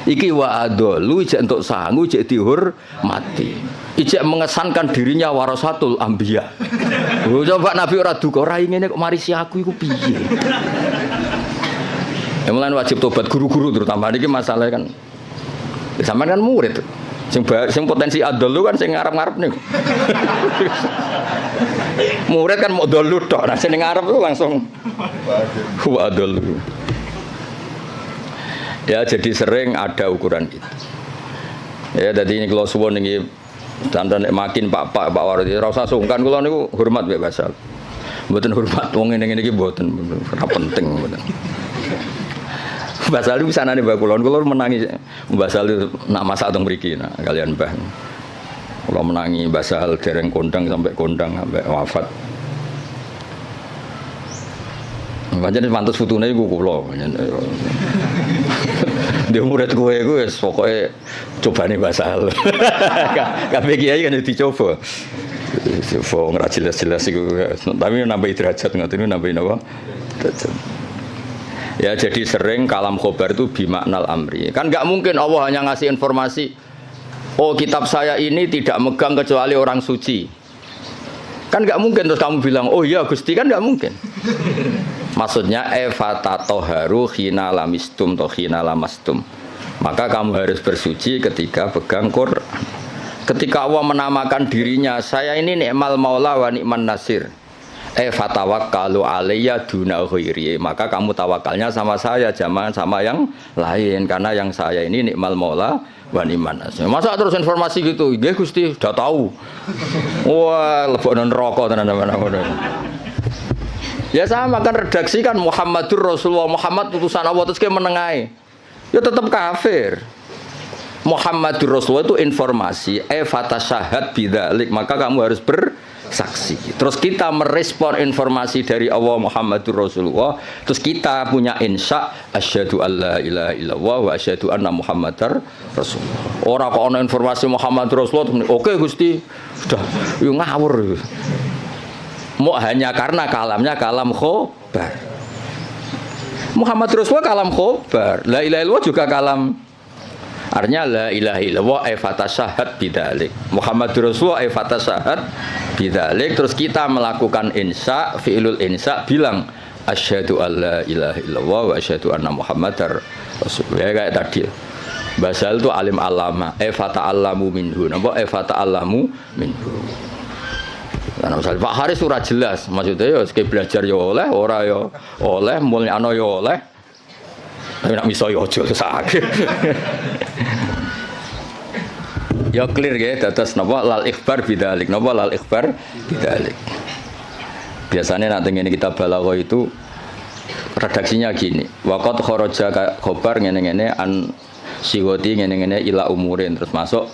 Iki wa adalu ijek entuk sangu, ijek dihormati. Ijek mengesankan dirinya warasatul anbiya. Coba Nabi ora duka, ora ngene kok marisi aku iku piye? Ya mulane wajib tobat guru-guru terutama niki masalah kan. Sampeyan kan murid. Sing potensi adalu kan sing ngarep-ngarep niku. Murid kan mau dalu tok, nah sing ngarep itu langsung wa adalu. Ya jadi sering ada ukuran itu. Ya jadi ini kalau suwon ini dandan makin Pak Wardi ora usah sungkan kula niku hormat mbek Basal. Mboten hormat wong ngene iki mboten ora penting mboten. Basal itu sanane Mbak kula menangi Basal nak masak teng mriki nah kalian Mbah. Kula menangi Basal dereng kondang sampai wafat. Pancen pantes fotone iku kula. Dia murid gue pokoknya coba nih bahasa hal. Kabeh kiai kan dicoba. Coba nggak jelas-jelas itu. Tapi nambah derajat ngoten nambahin apa? Derajat. Ya jadi sering kalam khobar itu bimaknal amri. Kan nggak mungkin Allah hanya ngasih informasi. Oh kitab saya ini tidak megang kecuali orang suci. Kan nggak mungkin terus kamu bilang oh iya Gusti, kan nggak mungkin. Maksudnya efatatoharu khina lamistum to khina lamastum. Maka kamu harus bersuci ketika pegang Quran. Ketika Allah menamakan dirinya, saya ini ni'mal maula wa ni'man nasir. Fatawakkalu alayya duna ghairi. Maka kamu tawakalnya sama saya, jangan sama yang lain, karena yang saya ini ni'mal maula wa ni'man nasir. Masa terus informasi gitu? Nggih Gusti, sudah tahu. Wah, lebokno neraka tenan-tenan. Ya sama kan redaksi kan Muhammadur Rasulullah, Muhammad utusan Allah, terus kayak menengahi. Ya tetap kafir. Muhammadur Rasulullah itu informasi, fatasyahat bidzalik, maka kamu harus bersaksi. Terus kita merespon informasi dari Allah Muhammadur Rasulullah, terus kita punya insya asyhadu alla ilaha illallah wa asyhadu anna Muhammadar Rasulullah. Ora kok ana informasi Muhammadur Rasulullah, oke Gusti, sudah yo ngawur. Mau hanya karena kalamnya kalam khobar. Muhammad Rasulullah kalam khobar. La ilaha illallah juga kalam. Artinya la ilaha illallah fatasyahat bidzalik. Muhammad Rasulullah fatasyahat bidzalik. Terus kita melakukan insya, fi'lul insya, bilang asyhadu alla ilaha illallah wa asyhadu anna Muhammadar Rasulullah. Kayak tadi. Basal itu alim alama, fata'allamu minhu. Napa fata'allamu minhu. Nah, misalnya Pak Haris surah jelas, maksudnya ya sekali belajar ya oleh, ora ya oleh, mulyano ya oleh, tapi nak miso ya ojo sakit. Ya clear ya, dados napa lal ikhbar bidzalik, napa lal ikhbar bidzalik. Biasanya nanti ini kita balagha itu redaksinya gini, waqad kharaja khobar ngene-ngene an siwati ngene-ngene ila umurin, terus masuk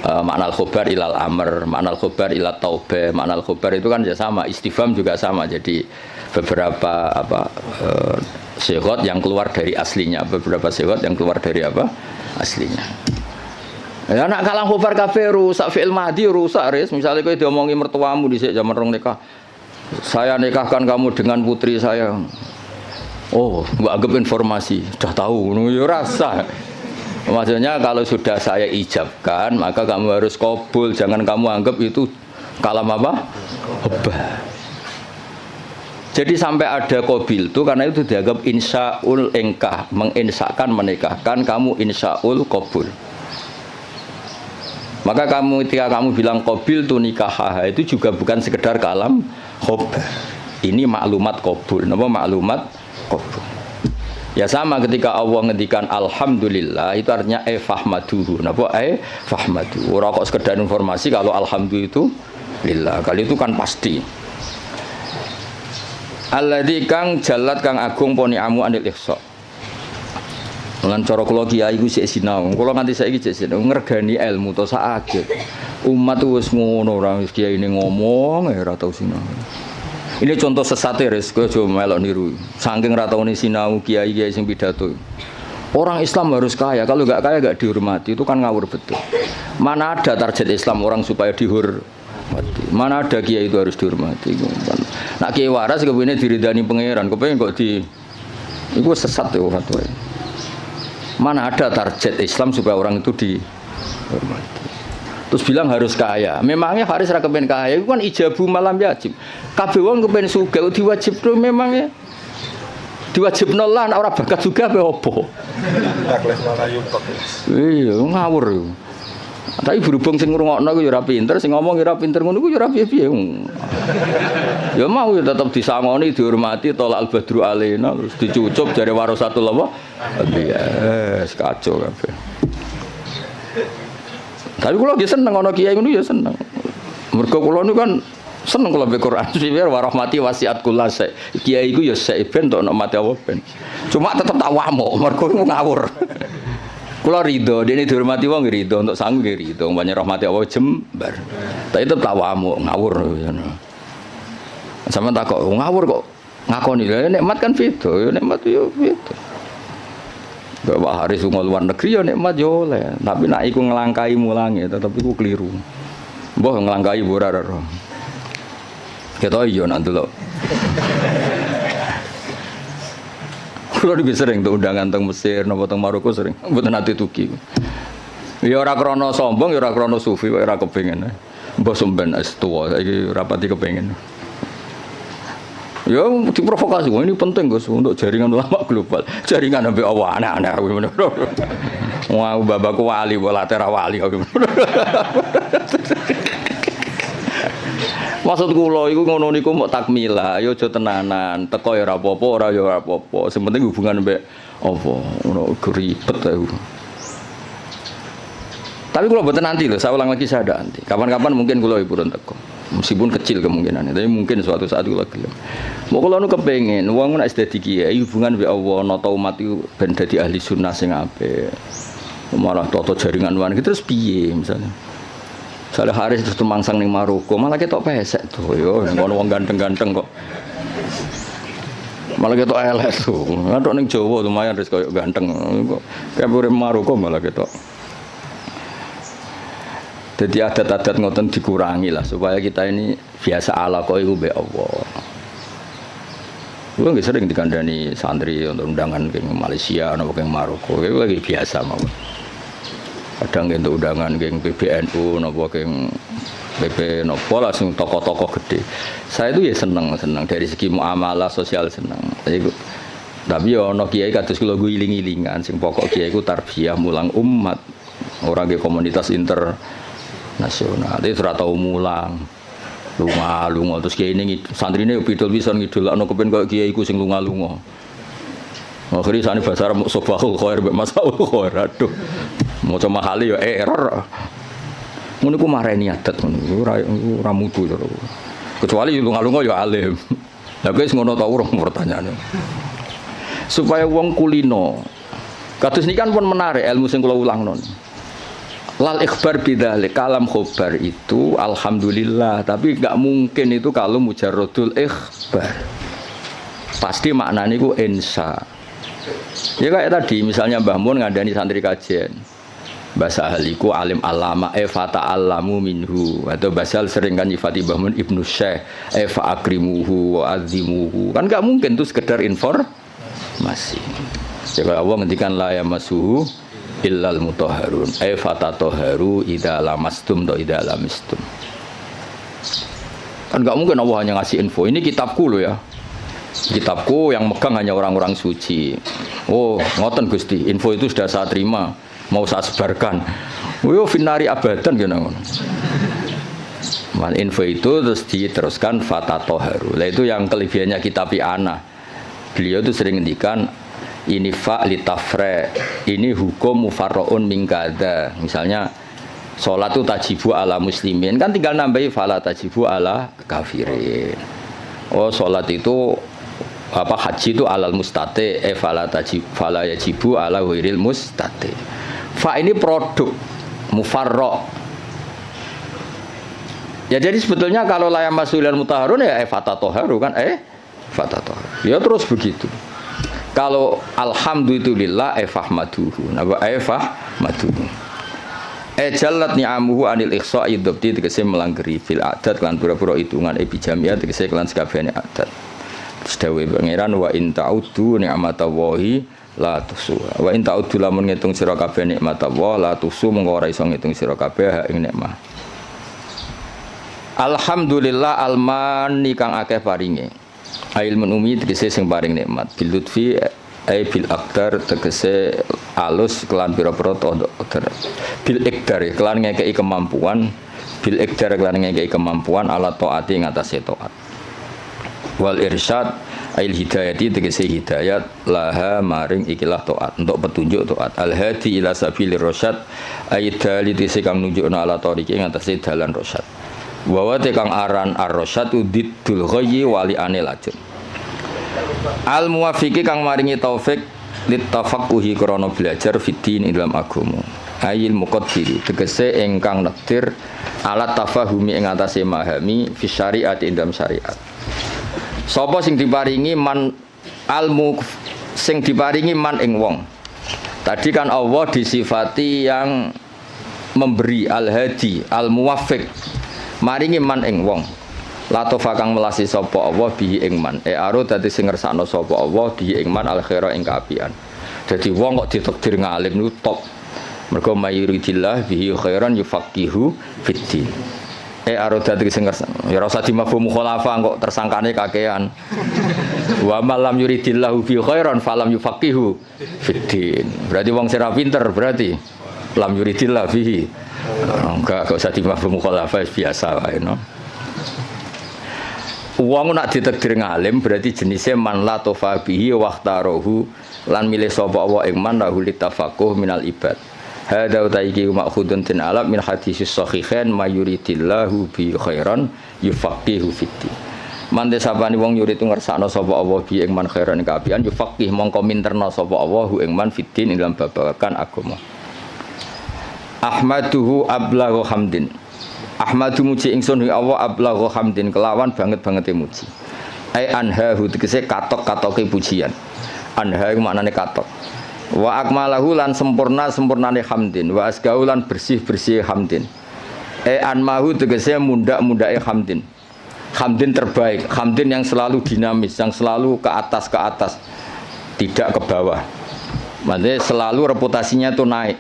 makna al-khobar ilal amr, makna al-khobar ila taubah, makna al-khobar itu kan ya sama, istifham juga sama. Jadi beberapa sighot yang keluar dari aslinya, beberapa sighot yang keluar dari apa? Aslinya. Ya nak kalam khobar kabeh rusak, fi'il madhi rusak res. Misalnya kowe diomongi mertuamu dhisik zaman rong nikah. Saya nikahkan kamu dengan putri saya. Oh, mbok anggap informasi, sudah tahu ngono ya rasa. Maksudnya kalau sudah saya ijabkan, maka kamu harus qabul, jangan kamu anggap itu kalam apa? Hobah. Jadi sampai ada qabil itu karena itu dianggap insyaul engkah, menginsyakan menikahkan, kamu insyaul qabul. Maka kamu ketika kamu bilang qabil tu nikah, itu juga bukan sekedar kalam hobah. Ini maklumat qabul. Napa maklumat qabul? Ya sama ketika Allah ngendikan alhamdulillah itu artinya fahmaduhu. Napa fahmadu. Ora kok sekedar informasi kalau alhamdulillah itu lillah. Kali itu kan pasti. Alladzi kang jalat kang agung poni amu anil ihsa. Lan cara kula kiai iku sik sinau. Kula nganti saiki sik sinau ngergani ilmu to sak umat wis ngono ora wis kiai ini ngomong ora tau sinau. Ini contoh sesat ya, kowe aja melok niru. Saking ra taune sinau kiai-kiai sing pidato. Orang Islam harus kaya, kalau enggak kaya enggak dihormati, itu kan ngawur betul. Mana ada target Islam orang supaya dihormati. Mana ada kiai itu harus dihormati. Nak kiai waras kepengine diridani pangeran, kepengin kok di iku sesat ya fatwa. Mana ada target Islam supaya orang itu dihormati. Terus bilang harus kaya. Memangnya Haris ra kepen kaya, itu kan ijabu malam yajib. Kabeh wong kepen sugih diwajibno memangnya. Diwajibno lah ora bakat juga apa opo. Iya, ngawur. Tapi berhubung sing ngrungokno ku ya ora pinter, sing ngomong ya ora pinter ngono ku ya ora piye-piye. Ya mau ya tetep disangoni, dihormati, tolak al-badru alaina, terus dicucup jare warasatul apa? Iya, kacau kabeh. Tapi kula nggih seneng ana kiai ngono ya seneng. Mergo kula niku kan seneng kula baca Quran. Sifir warahmati wasiat kula sek. Kiai iku ya sek ben tok mati apa ben. Cuma tetep tak wamuk mergo ngawur. Kula ridho, dene dihormati wong ridho, untuk sangu nggih ridho, banyak rahmati Allah jembar. Tapi tetep tak wamuk ngawur ngono. Sampeyan tak kok ngawur kok ngakoni lha nikmat kan beda, ya nikmat yo beda. Pak Haris lunga luar negeri ya nikmat yo oleh, tapi nak iku ngelangkai mulange tetep iku keliru. Mbah ngelangkai ora ora. Ketok yo nak delok. Kulo iki sering tuh undangan teng Mesir napa teng Maroko sering, mboten nate tuki. Ya ora krana sombong, ya ora krana sufi, ora kepengin. Mbah sampean es tuwa saiki rapati kepengin. Ya diprovokasi, ini penting Gus untuk jaringan ulama global. Jaringan sampai Allah aneh-aneh. Wah, babakku wali, bola tera wali. Maksud kula iku ngono niku mok takmila, ya aja tenanan. Teko ya ora apa-apa, ora ya ora apa-apa. Sing penting hubungan mbek apa, ngono ribet ae. Tapi kula mboten nanti lho, saya ulang lagi saya ada nanti. Kapan-kapan mungkin kula purun teko. Meskipun kecil kemungkinannya, tapi mungkin suatu saat kula gelem. Mau kula nu kepengin wong nek dadi kiai hubungan mbek Allah, nata umat iku ben dadi ahli sunnah sing apik. Malah toto jaringan wan terus piye misalnya. Saleh Haris terus tumangsang ning Maroko, malah ketok pesek tuh yo, ngono wong ganteng-ganteng kok. Malah ketok elek tuh. Ngatok ning Jawa lumayan wis koyo ganteng kok. Kayak urip Maroko malah ketok. Jadi adat-adat ngoten dikurangi lah supaya kita ini biasa ala kok iku mbek Allah. Kuwi nggih sering dikandani santri untuk undangan ke Malaysia napa ke Maroko, itu lagi biasa mawon. Kadang untuk undangan ke PBNU napa ke PP napa lah sing tokoh-tokoh gede. Saya itu ya seneng dari segi muamalah sosial seneng. Tapi ya ana kiai kados kula iling-ilingan sing pokok kiai iku tarbiyah mulang umat. Orang ke komunitas internasional itu ora tau mulang. Lunga terus kiai ini santrine pidol pisan ngidolakno kepen koyo kiai iku sing lunga-lunga. Akhire sane bahasa Arab sobahul khair mbek masaul khair. Aduh. Maca mahali ya error. Ngono ku mareni adat ngono. Ora mutu to. Kecuali lunga-lunga ya alim. Lah guys ngono ta urung pertanyaane. Supaya wong kulino. Kados niki kan pun menarik ilmu sing kula ulangno. Lal ikhbar bidzalik kalam khobar itu alhamdulillah, tapi enggak mungkin itu kalau mujarradul ikhbar. Pasti maknanya itu insya. Ya kayak tadi misalnya Mbah Mun ngandani santri kajian. Bahasa ahliku alim alama fata alamu minhu, atau basal sering kan nyifati Mbah Mun Ibnu Syekh fa akrimuhu wa azimuhu. Kan enggak mungkin itu sekedar informasi. Ya kalau Allah ngendikan la yamassuhu illal mutahharun fata toharu idza lamastum do idza lamistum. Kan enggak mungkin Allah hanya ngasih info. Ini kitabku loh ya. Kitabku yang megang hanya orang-orang suci. Oh, ngoten Gusti, info itu sudah saya terima, mau saya sebarkan. Yo finari abadan gitu ngono. Info itu terus diteruskan fata toharu. Lah itu yang kelebihannya kitab ana. Beliau itu sering ngendikan ini fa litafre, ini hukum mufarraun min kada. Misalnya salat itu tajibu ala muslimin, kan tinggal nambahi fala tajibu ala kafirin. Oh, salat itu apa haji itu alal mustate fala tajib fala yajibu ala ghairil mustate. Fa ini produk mufarra. Ya jadi sebetulnya kalau la yamasul mutahharun ya fatatoharu kan fatatoharu. Ya terus begitu. Kalau alhamdulillah fahmaduhu. Napa fahmaduhu. Jalat ni'amuhu anil ikhsa'i dzabti tegese melanggeri fil adat lan pura-pura hitungan bijamiah tegese kelan sakabehane adat. Sedawe pangeran wa in ta'uddu ni'matallahi la tuhsuha. Wa in ta'uddu lamun ngitung sira kabeh nikmatullah la tuhsu mengko ora iso ngitung sira kabeh ing nikmat. Alhamdulillah almani kang akeh paringe. Ilmun umi tegese sing paring nikmat. Bil lutfi bil aqdar tegese alus kelan pira-pira qadar. Bil iqdar kelan ngekeki kemampuan. Bil iqdar kelan ngekeki kemampuan ala taati ngatasé taat. Wal irsyad ail hidayati tegese hidayat laha maring ikilah taat untuk petunjuk taat al hadi ila sabilir rasyad aidali tegese kang nunjukna ala tariqi ngatasé dalan rasyad wa kang aran ar-rasyad udiddul ghayyi wali anil ajr al muwafiqi kang maringi taufik litafaqquhi krana belajar fiddin ing dalam agama ayil muqaddir tegese ingkang nektir alat tafahumi ing atase memahami fi syariat ing dalam syariat. Sapa sing diparingi man almu sing diparingi man ing wong Tadi kan Allah disifati yang memberi al-hadi, al-muwaffiq. Maringi man ing wong. Latofa kang melasi sapa Allah bihi ing man. Aro dadi sing ngersakno sapa Allah bihi ing man al-khaira ing kaapian. Dadi wong kok ditakdir ngalim niku top. Mergo mayuridillah bihi khairan yufaqihu fiddin. Aro dadi sing ngersakno. Ya ora usah dimafhum khulafa kok tersangkane kakean. Wa malam yuridillahu bihi khairan falam yufaqihu fiddin. Berarti wong sing ra pinter berarti lam yuridillah bihi. Enggak usah dimafhum khulafa biasa wae no. Wong nak ditakdir ngalim berarti jenisnya man la tofa bihi waqtarohu lan milih sapa Allah ing man lahu litafaqquh minal ibad. Hadza utaiki ma'khudun tin alam min hadisis sahihain mayuridillahu bi khairan yufaqihu fiddin. Man desapani wong yurid ngersakno sapa Allah bi ing man khairan kaapian yufaqih mongko minterna sapa Allah ing man fiddin ing dalam babagan agama. Ahmaduhu ablaghu hamdin. Ahmadu muji ingsun ing Allah ablaghu hamdin kelawan banget-bangete muji. Ai anhahu tegese katok-katoke pujian. Anha iku maknane katok. Wa akmalahu lan sempurnane hamdin, wa asgau lan bersih hamdin. Anmahu tegese mundak-mundake hamdin. Hamdin terbaik, hamdin yang selalu dinamis, yang selalu ke atas, tidak ke bawah. Maksudnya selalu reputasinya itu naik.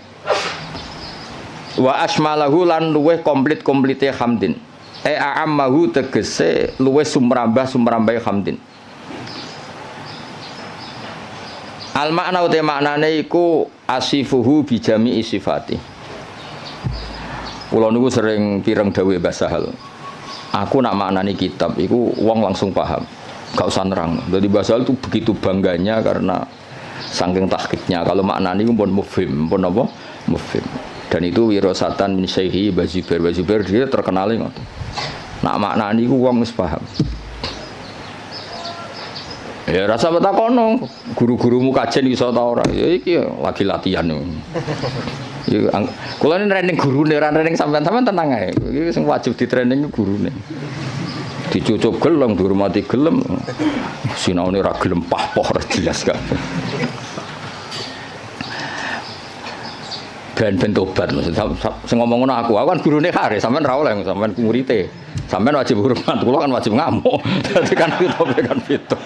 Wa asmalahu lan luweh komplit-komplite hamdin. A'ammahu tegese luweh sumrambah hamdin. Al makna uta maknane iku asifuhu bi jami'i sifati. Kula niku sering pireng dawuh Mbah Sahal. Aku nak maknani kitab iku wong langsung paham. Gak usah nerang. Jadi Mbah Sahal itu begitu bangganya karena saking tahqiqnya. Kalau maknani iku pun mufhim, pun apa? Mufhim. Dan itu wirasatan min syaihi Bazubair dia terkenal ngoten. Nak maknani iku wong wis paham. Ya rasa betakono, guru-gurumu kajen iso ta ora? Ya iki lagi latihan. Ya kula ini training gurune, ora training sampean-sampean tenang ae. Iki sing wajib di training gurune. Dicucup gelem, dihormati gelem. Sinaune ora gelem pah-poh ora jelas kan. Ben tobat maksud sing ngomong ngono aku kan gurune kare sampean ra oleh sampean murid-e. Sampean wajib hormat, kula kan wajib ngamuk. Dadi kan itu.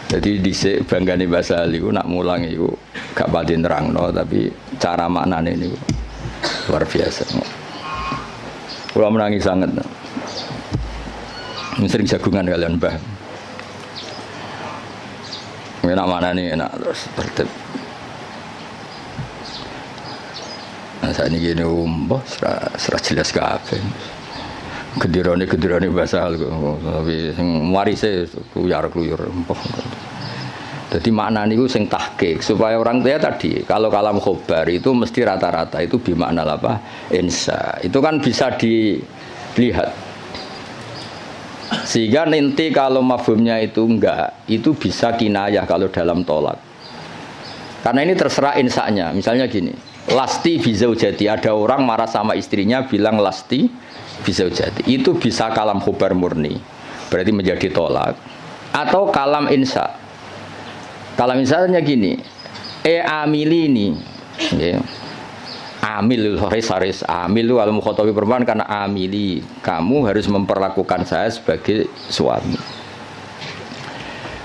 Jadi dhisik banggane Mbah Sahal iku nak mulang iku gak pati nerangno tapi cara maknane niku luar biasa. Kula menangi sangat. Sering jagungan kalian Mbah. Enak maknane enak terus tertib. Nah saat ini gini mbah serah jelas kabeh. Kedirane Mbah Sahal kok tapi sing warise kluyur mbah. Jadi makna niku sing tahqiq supaya orang tua tadi kalau kalam khobar itu mesti rata-rata itu bimakna apa? Insa. Itu kan bisa dilihat. Sehingga nanti kalau mafhumnya itu enggak, itu bisa kinayah kalau dalam tolak. Karena ini terserah insanya. Misalnya gini, lasti bizaujati, ada orang marah sama istrinya bilang lasti bizaujati. Itu bisa kalam khobar murni. Berarti menjadi tolak. Atau kalam insa. Kalau misalnya gini, amilini, ya. Amil haris amil al mukhatabi perempuan karena amili, kamu harus memperlakukan saya sebagai suami.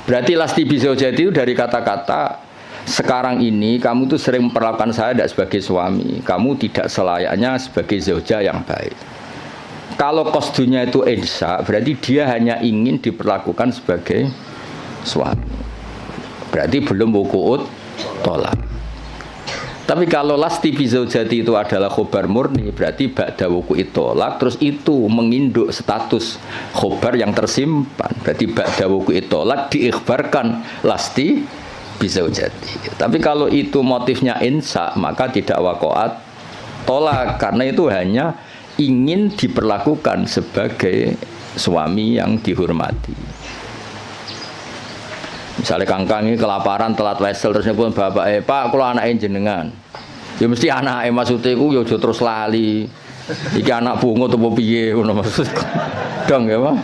Berarti lasti bizaujati itu dari kata-kata sekarang ini kamu tuh sering memperlakukan saya tidak sebagai suami, kamu tidak selayaknya sebagai zauja yang baik. Kalau qasdunya itu insa, berarti dia hanya ingin diperlakukan sebagai suami. Berarti belum wuku'ut tolak. Tapi kalau lasti bizaujati itu adalah khobar murni, berarti ba'da wuku'it tolak, terus itu menginduk status khobar yang tersimpan. Berarti ba'da wuku'it tolak diikhbarkan lasti bizaujati. Tapi kalau itu motifnya insa, maka tidak waqa'at tolak, karena itu hanya ingin diperlakukan sebagai suami yang dihormati. Misalnya kangkang ini kelaparan telat wesel terus nyebut bapak Pak kalau anaknya jenengan ya mesti anaknya maksudnya itu ya terus lali iki anak bungo atau piye ngono maksud dong ya Pak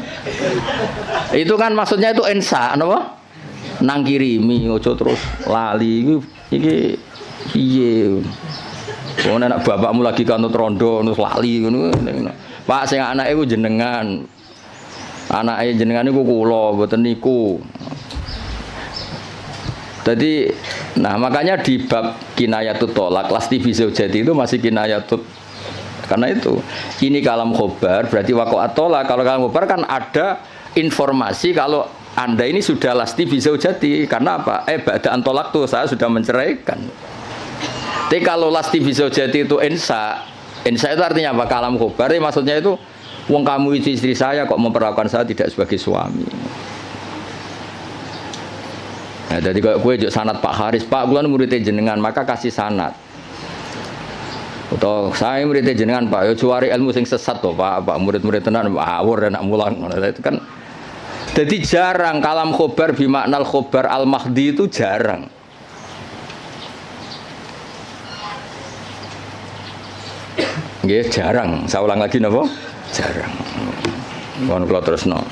itu kan maksudnya itu insa apa nang kirimi ojo terus lali iki piye. Wong anak bapakmu lagi kanut rondo terus lali ngono. Pak sing anake ku jenengan. Anake jenengan niku kula mboten niku. Jadi, nah makanya di bab kinayatut tolak, lasti bizaujati itu masih kinayatut. Karena itu, ini kalam khobar, berarti waqa'at tolak. Kalau kalam khobar kan ada informasi kalau Anda ini sudah lasti bizaujati. Karena apa? Ba'da'an tolak tuh saya sudah menceraikan. Tapi kalau lasti bizaujati itu insa itu artinya apa? Kalam khobar, maksudnya itu, wong kamu itu istri saya kok memperlakukan saya tidak sebagai suami. Nah, jadi kalau gue juk sanad Pak Haris, Pak gue muridnya jenengan, maka kasih sanad. Atau saya muridnya jenengan Pak, yo cuari ilmu sing sesat toh Pak, murid-murid tenan awur dan nak mulang. Itu kan, jadi jarang kalam khobar bimaknal khobar al mahdi itu jarang. Nggih, jarang. Saya ulang lagi napa? Jarang. Mohon kula terusno.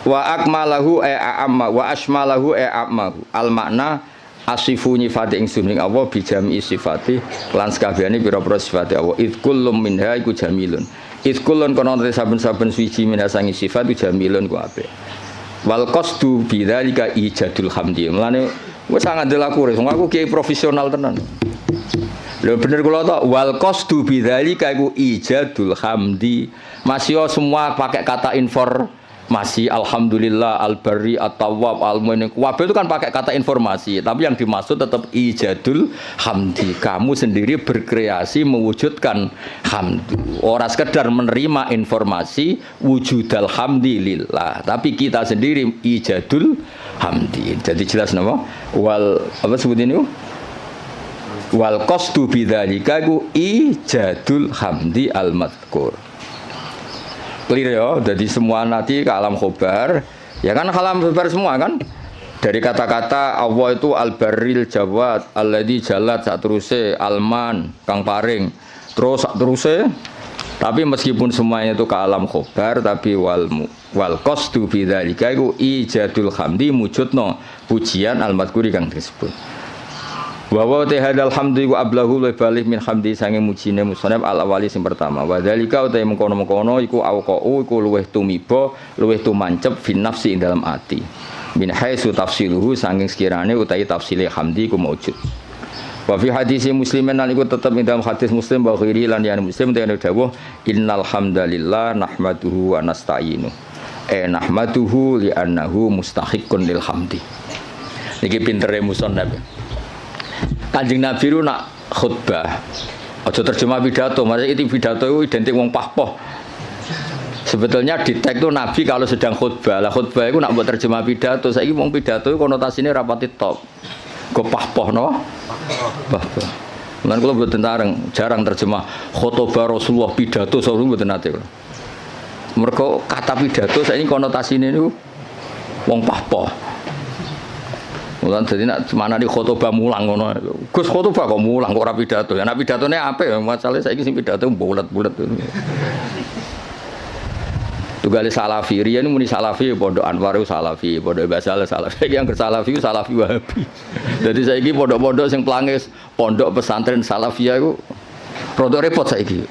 Wa akmalahu a'amma wa asmalahu a'ammahu al makna asifu nyifati ingsun ing Allah bi jami sifati lan sakabehane pira-pira sifate Allah id kullum minha iku jamilun id kullun kono saben-saben suci minha sangi sifat iku jamilun ku apik wal qasdu bidzalika ijadul hamdi mulane wis sangat delaku wong aku kiai profesional tenan lho bener kula tok wal qasdu bidzalika iku ijadul hamdi masih semua pakai kata masih alhamdulillah al-barri at-tawwab al-mu'min wabil itu kan pakai kata informasi tapi yang dimaksud tetap ijadul hamdi kamu sendiri berkreasi mewujudkan hamdu orang sekedar menerima informasi wujudal hamdi lillah tapi kita sendiri ijadul hamdi jadi jelas nama wal apa sebut ini wal qasdu bidzalika ku ijadul hamdi al-madhkur clear ya, jadi semua nanti ke alam khobar ya kan alam khobar semua kan dari kata-kata Allah itu al-barril jawad alladzi jalat sak teruse alman kang paring terus sak teruse tapi meskipun semuanya itu ke alam khobar tapi wal qasdu bidzalika iku ijadul hamdi mujudno pujian al-madhkuri kang disebut wa wa tahadal hamdi wa ablahu wa balih min hamdi sange mujine musannaf al awali sing pertama wa dzalika uta mengkono-mengkono iku auqau iku luweh tumiba luweh tumancep fin nafsi ing dalam ati min haitsu tafsiluhu saking sekirane utahi tafsile hamdi ku maujud wa fi hadis muslimin lan iku tetep ing dalam hadis muslim wa ghairi lan ya muslim dene dawuh innal hamdalillah nahmaduhu wa nasta'inu nahmaduhu li annahu mustahiqqun lil hamdi niki pintere musannaf Kanjeng Nabi itu nak khutbah aja terjemah pidato maksudnya itu pidato itu identik wong pahpoh sebetulnya di teks itu Nabi kalau sedang khutbah lah khutbah itu nak buat terjemah pidato saya ini wong pidato itu konotasinya rapati top kok pahpoh no pahpoh dan kalau buat jarang terjemah khutbah Rasulullah pidato selalu buat nanti mereka kata pidato saya ini konotasinya itu wong pahpoh mulan jadi nak mana di khotbah mulang ngono. Gus khotbah kok mulang kok ora pidato. Ya nek pidatone apik ya masalahe saiki sing pidato bulet-bulet. Tugale salafi riyen muni salafi pondok Anwar salafi, pondok Basal salafi. Yang ke salafi salafi Wahabi. Jadi saiki pondok-pondok sing pelangis pondok pesantren salafiyah iku rada repot saiki.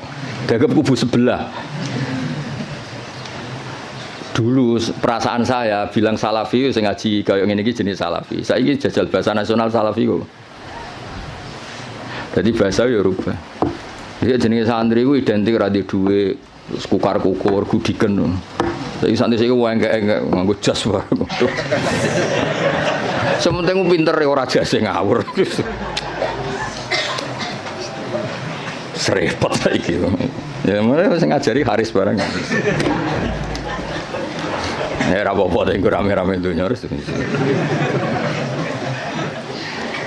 Dagep kubu sebelah. Dulu perasaan saya bilang salafi sing ngaji kaya ngene iki jenis salafi. Saiki jajal bahasa nasional salafi kok. Jadi bahasa ya rubah. Dia jenis santri ku identik ra di dhuwit, kukar-kukur, gudiken. Saiki santri sing engke-engke nganggo jas wae. Sementing pinter ora jase ngawur. Serepot saiki. Ya mulai sing ngajari Haris barang. Ya apa-apa tapi rame-rame dunia harus.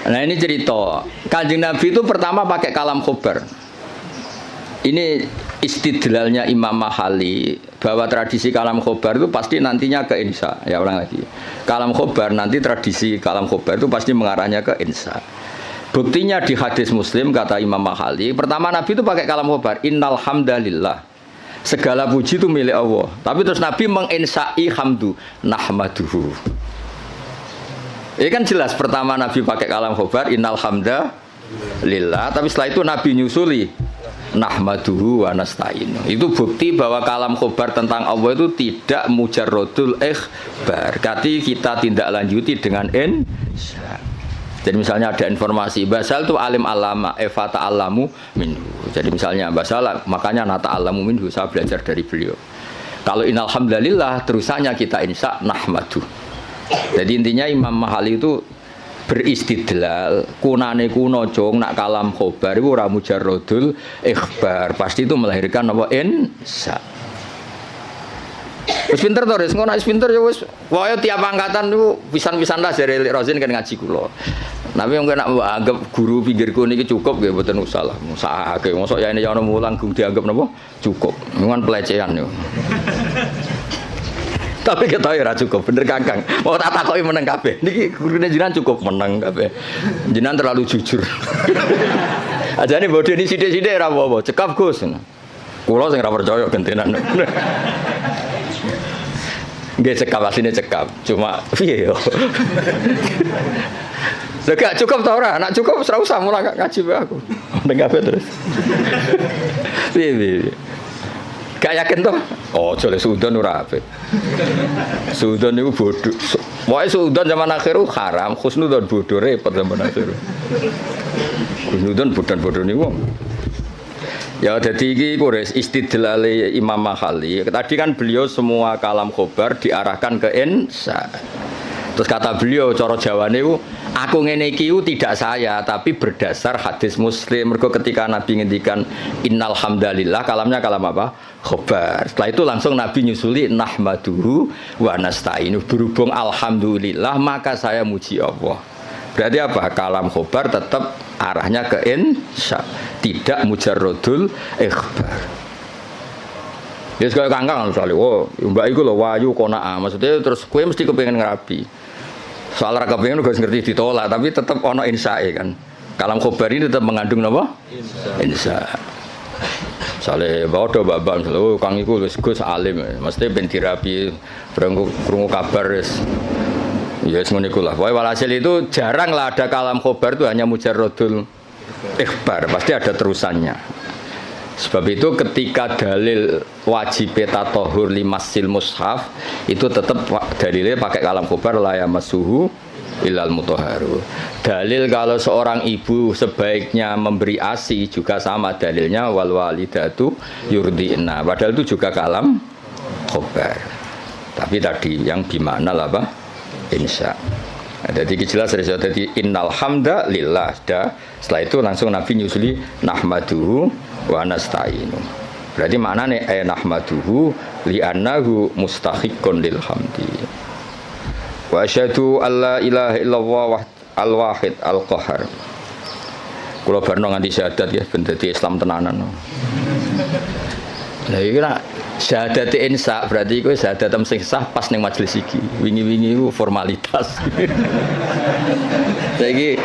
Nah ini cerita Kanjeng Nabi itu pertama pakai kalam khobar. Ini istidlalnya Imam Mahali bahwa tradisi kalam khobar itu pasti nantinya ke insa. Ya ulang lagi. Kalam khobar nanti tradisi kalam khobar itu pasti mengarahnya ke insa. Buktinya di hadis Muslim kata Imam Mahali, pertama Nabi itu pakai kalam khobar. Innal hamdalillah. Segala puji itu milik Allah. Tapi terus Nabi menginsai hamdu nahmaduhu. Ini kan jelas pertama Nabi pakai kalam khobar innal hamda lillah, tapi setelah itu Nabi nyusuli nahmaduhu wa nasta'inu. Itu bukti bahwa kalam khobar tentang Allah itu tidak mujarrodul ikhbar. Berarti kita tindak lanjuti dengan insya. Jadi misalnya ada informasi Basal itu alim alama Eva ta'alamu minhu. Jadi misalnya Basal makanya nata alamu minhu, saya belajar dari beliau. Kalau innalhamdulillah terusannya kita insya nahmadu. Jadi intinya Imam Mahali itu beristidlal kunane kuno cong nak kalam khobar itu ora mujarrodul ikhbar, pasti itu melahirkan apa insya. Wis pinter to, ngono wis pinter ya wis. Wae tiap angkatan niku pisan-pisan lah jare Rozin kan ngaji kula. Tapi mungkin nak anggap guru pinggirku niki cukup nggih mboten usah lah. Usahake mosok ya ini ya ono mulang gung dianggap napa? Cukup. Ngan pelecehan yo. Tapi kita ya ora cukup, bener Kakang. Mau tak takoki meneng kabeh. Niki gurune jenengan cukup meneng kabeh. Jenengan terlalu jujur. Ajane bodho ini sithik-sithik ora apa-apa, cekap Gus. Kula sing ora percaya gentenan. Nggih cekap asline cekap, cuma piye yo. Gak cukup ta ora? Nek cukup ora usah mulang ngaji wae aku. Meneng kabeh terus. Piye. Gak yakin toh? Oh, jole suudon ora apik. Suudon niku bodho. Wae suudon zaman akhir haram, khusnudon bodho repot zaman akhir. Khusnudon bodan-bodho niku. Ya jadi iki kures istidlale Imam Mahali. Tadi kan beliau semua kalam khobar diarahkan ke insya. Terus kata beliau cara Jawane ku aku ngene iki tidak saya tapi berdasar hadis Muslim. Mergo ketika Nabi ngendikan innal hamdalillah kalamnya kalam apa? Khobar. Setelah itu langsung Nabi nyusuli nahmaduhu wa nasta'inu. Berhubung alhamdulillah maka saya muji Allah. Berarti apa? Kalam khobar tetap arahnya ke insya, tidak mujarrodul ikhbar. Ya sekali kangkang misalnya, oh mbak itu loh wayu kona'ah, maksudnya terus kue mesti kepengen ngerabi. Soal raka pengen gue ngerti ditolak, tapi tetap ono insya kan. Kalam khobar ini tetap mengandung apa? Insya. Misalnya bawa do babak, misalnya oh kang iku gus alim, maksudnya ben dirabi, berungu kabar ya semuanya ikulah. Walhasil itu jarang lah ada kalam khobar itu hanya mujarrodul ikhbar, pasti ada terusannya. Sebab itu ketika dalil wajib tatohur limasil mushaf itu tetap dalilnya pakai kalam khobar la yamassuhu illal mutahharu. Dalil kalau seorang ibu sebaiknya memberi ASI juga sama dalilnya wal walidatu yurdi'na. Padahal itu juga kalam khobar. Tapi tadi yang gimana lah Pak? Insya. Jadi jelas dari innal hamda lillah. Setelah itu langsung Nabi nyusuli nahmaduhu wa nasta'inu. Berarti maknanya nahmaduhu li'annahu mustahiqqun lil hamdi. Wa asyhadu alla ilaha illallah al-wahid al-qahar. Kula barno nganti syahadat ya ben dadi Islam tenanan. Lah iki nak syahadat insya berarti iku syahadat sing sah pas ning majelis iki. Wingi-wingi iku formalitas. Saiki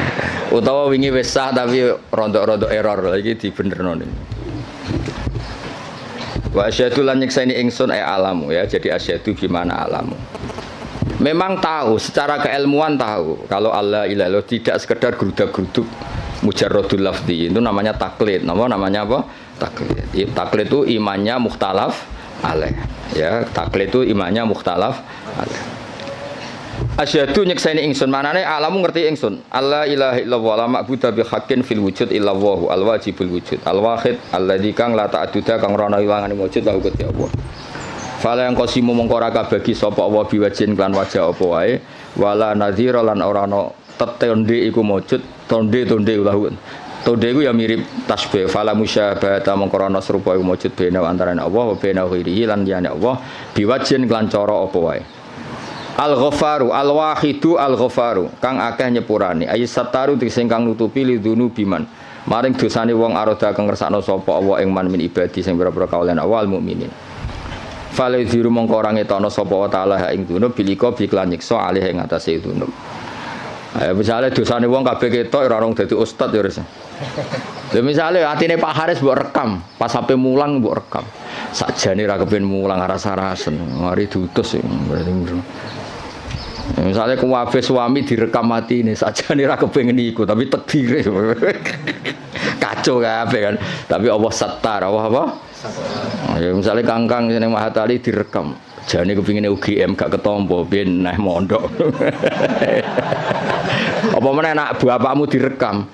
utawa wingi wis sah tapi rontok-rontok error iki dibenerno ning. Wa asyhadu lan nyekseni ingsun alamu ya. Jadi asyhadu gimana alamu. Memang tahu secara keilmuan tahu kalau Allah ilaha tidak sekedar gerudak-geruduk mujarrodul lafzi itu namanya taklid. Namanya apa? Taklid. Taklid itu imannya mukhtalaf alaih. Ya, taklid itu imannya mukhtalaf alaih. Asyhadu nyekseni ingsun manane alamu ngerti ingsun. Allah ilaha illallah la ma'budu bi haqqin fil wujud illallah al wajibul wujud al wahid alladzi kang la ta'duda kang ora ana ilangane wujud la Gusti Allah. Fala yang qasimu mongko ora kabagi sapa Allah biwajin kan wajah apa wae wala nadhira lan ora ana tetonde iku wujud tonde ulah. Tonde iku ya mirip tasbih fala musyabahata mongko ana serupa iku wujud bena antarané Allah wa bena ghairihi lan liyane Allah biwajin kan cara apa wae. Al-Ghafaru al-Wahidu al-Ghafaru kang akeh nyepurane ayat sataru sing kang nutupi lidunu biman maring dosane wong aroda kang ngersakno sapa Allah ing man min ibadi sing pira-pira kaulan awal mukminin fale diru mongko ora ngetono sapa taala ing dunub bilika biklan nyiksa alih ing atase dunub. Ayo misale dosane wong kabeh ketok ora rong dadi ustad ya wis. Lha misale atine Pak Haris mbok rekam pas sampe mulang mbok rekam Sakjane ra kepen mulang rasa-rasen. Mari diutus berarti. Misalnya kuwabe suami direkam mati ini sakjane ra kepengin iku tapi takdire. Kacau kabeh kan. Tapi Allah sattar, apa? Ya misalnya kangkang seneng Mahatali direkam. Jane kepingine UGM gak ketompo ben neh mondok. Apa meneh anak bapakmu direkam.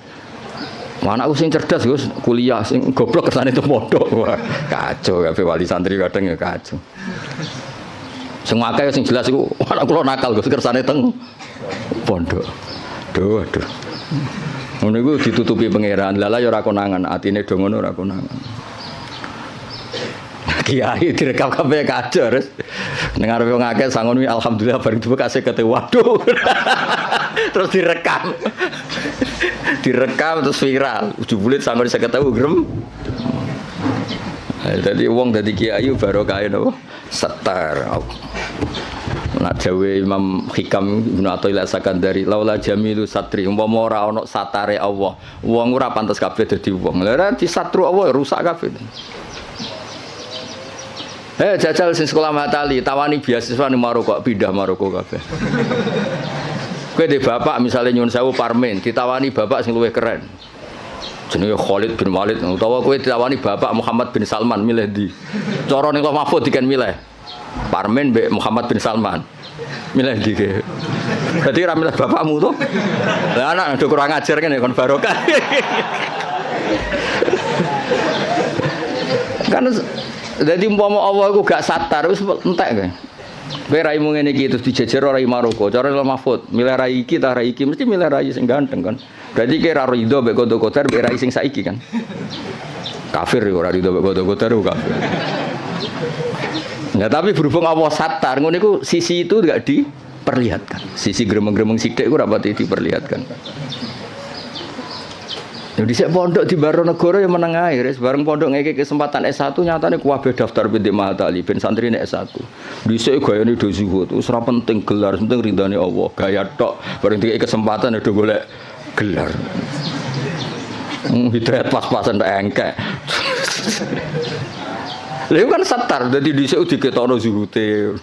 Anakku sing cerdas Gus, kuliah sing goblok kersane itu mondok. Wah, kacau kabeh wali santri kadang ya kacau. Sing akeh sing jelas iku anak kula nakal Gus kersane teng pondok. Duh. Ngono iku ditutupi pangeran. Lala ya ora konangan, atine do ngono ora konangan. Kiai direkam kabeh kacau terus. Ning arepe wong akeh sangon wi alhamdulillah bareng duwe kasih kete waduh. Terus direkam. Direkam terus viral. Jebule sangon 50.000 grem. Dadi wong dadi kiai barokah napa? Setar. Nak dawe Imam Hikam Ibnu Athaillah Sakandari laula jamilu satri umpama ora ana satare Allah wong ora pantes kabeh dadi wong. Lah disatru Allah rusak kabeh. Jajal sing sekolah Matali tawani beasiswa ning Maroko pindah Maroko kabeh. Kowe de bapak misale nyuwun sewu Parmen ditawani bapak sing luwih keren. Jenenge Khalid bin Walid utawa kowe ditawani bapak Muhammad bin Salman milih ndi? Cara ning Mahfud diken milih. Parmen mbek Muhammad bin Salman. Milih ndi ke? Berarti ra milih bapakmu to? Lah anak do kurang ajar kene kon barokah. Kan jadi umpama Allah iku gak satar wis entek kowe. Kowe raimu ngene iki terus dijejer rai Maroko. Cara Mahfud, milih rai iki ta rai iki mesti milih rai sing ganteng kan. Berarti kira rido mbek kodo-kodar mbek rai sing saiki kan. Kafir ora rido mbek kodo-kodar kafir. Nah, tapi berhubung Allah satar ngono iku sisi itu enggak diperlihatkan. Sisi gremeng-gremeng sithik ku ora pati diperlihatkan. Jadi saya pondok di Baronegoro yang meneng ae, bareng pondok ngeke kesempatan S1 nyatane kuwabe daftar binti Mahatali ben santrine S1. Dhisik gayane do zuhud, wis ora penting gelar, penting ridane Allah. Gaya tok, bareng dikek kesempatan do golek gelar. Hidayat pas-pasan tak engkek. Lha kan satar dadi dhisik diketokno zuhute.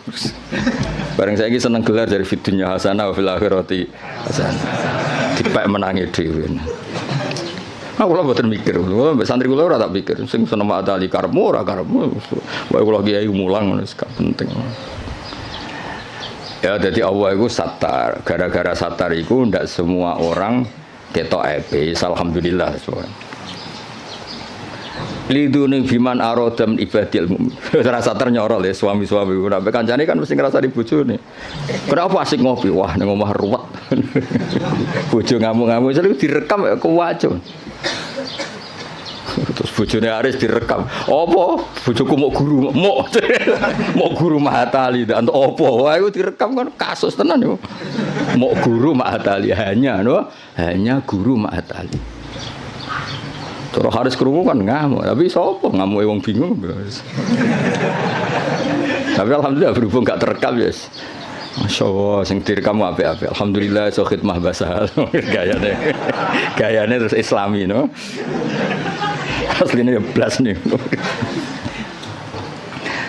Bareng saiki seneng gelar dari fidunya hasanah wa fil akhirati hasanah. Dipek menangi dhewe. Aku lah buatan mikir, santri kula ora tak pikir, sing seneng Mahatali karepmu ora karepmu, wae kula kiai mulang wis gak penting. Ya jadi Allah itu satar, gara-gara satar itu ndak semua orang ketok epe, alhamdulillah soalnya. Lidune biman arodam ibadil mukmin. Rasa ternyorol ya suami-suami. Nek kancane kan mesti ngrasa di bojone. Kenapa asik ngopi? Wah ning omah ruwet. Bojo ngamuk-ngamuk jadi direkam kuwaco. Terus bojone Aris direkam. Apa? Bojoku mau guru, mau guru Mahatali ndak entuk apa. Wah iku direkam kan kasus tenan yo. Mau guru Mahatali hanya guru Mahatali. Terus Haris krungu kan ngamuk, tapi sapa ngamuke wong bingung. Tapi alhamdulillah berhubung gak terekam ya. Masyaallah sing direkam apik-apik. Alhamdulillah iso khidmah bahasa gayane terus Islami no. Asline ya blas nih.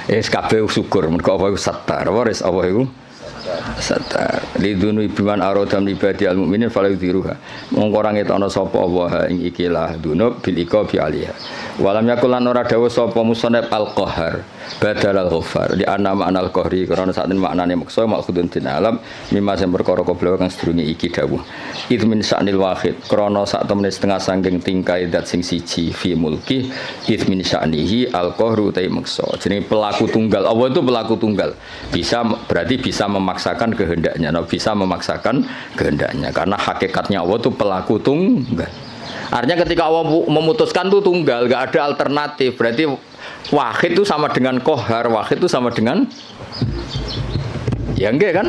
Kabeh syukur mergo apa iku satar, waris apa iku satar lidunu biman aradam ibadi al mukminin fala yudhiruha mongko ora ngetokno sapa Allah ing ikilah dunub bil iqabi alaiha walam yakul lan ora dawuh sapa musannaf al qahar badal al ghafar di ana makna al qahri karena sak maknane maksa maksudun din alam mimma sing perkara koblo kang sedurunge iki dawuh itu min sa'nil wahid krana sak temene setengah saking tingkai zat sing siji fi mulki itu min sa'nihi al qahru ta maksa jenenge pelaku tunggal Allah itu pelaku tunggal bisa berarti bisa memaksakan kehendaknya, bisa memaksakan kehendaknya karena hakikatnya Allah itu pelaku tunggal. Artinya ketika Allah memutuskan itu tunggal, gak ada alternatif. Berarti wahid itu sama dengan kohar, wahid itu sama dengan ya enggak kan?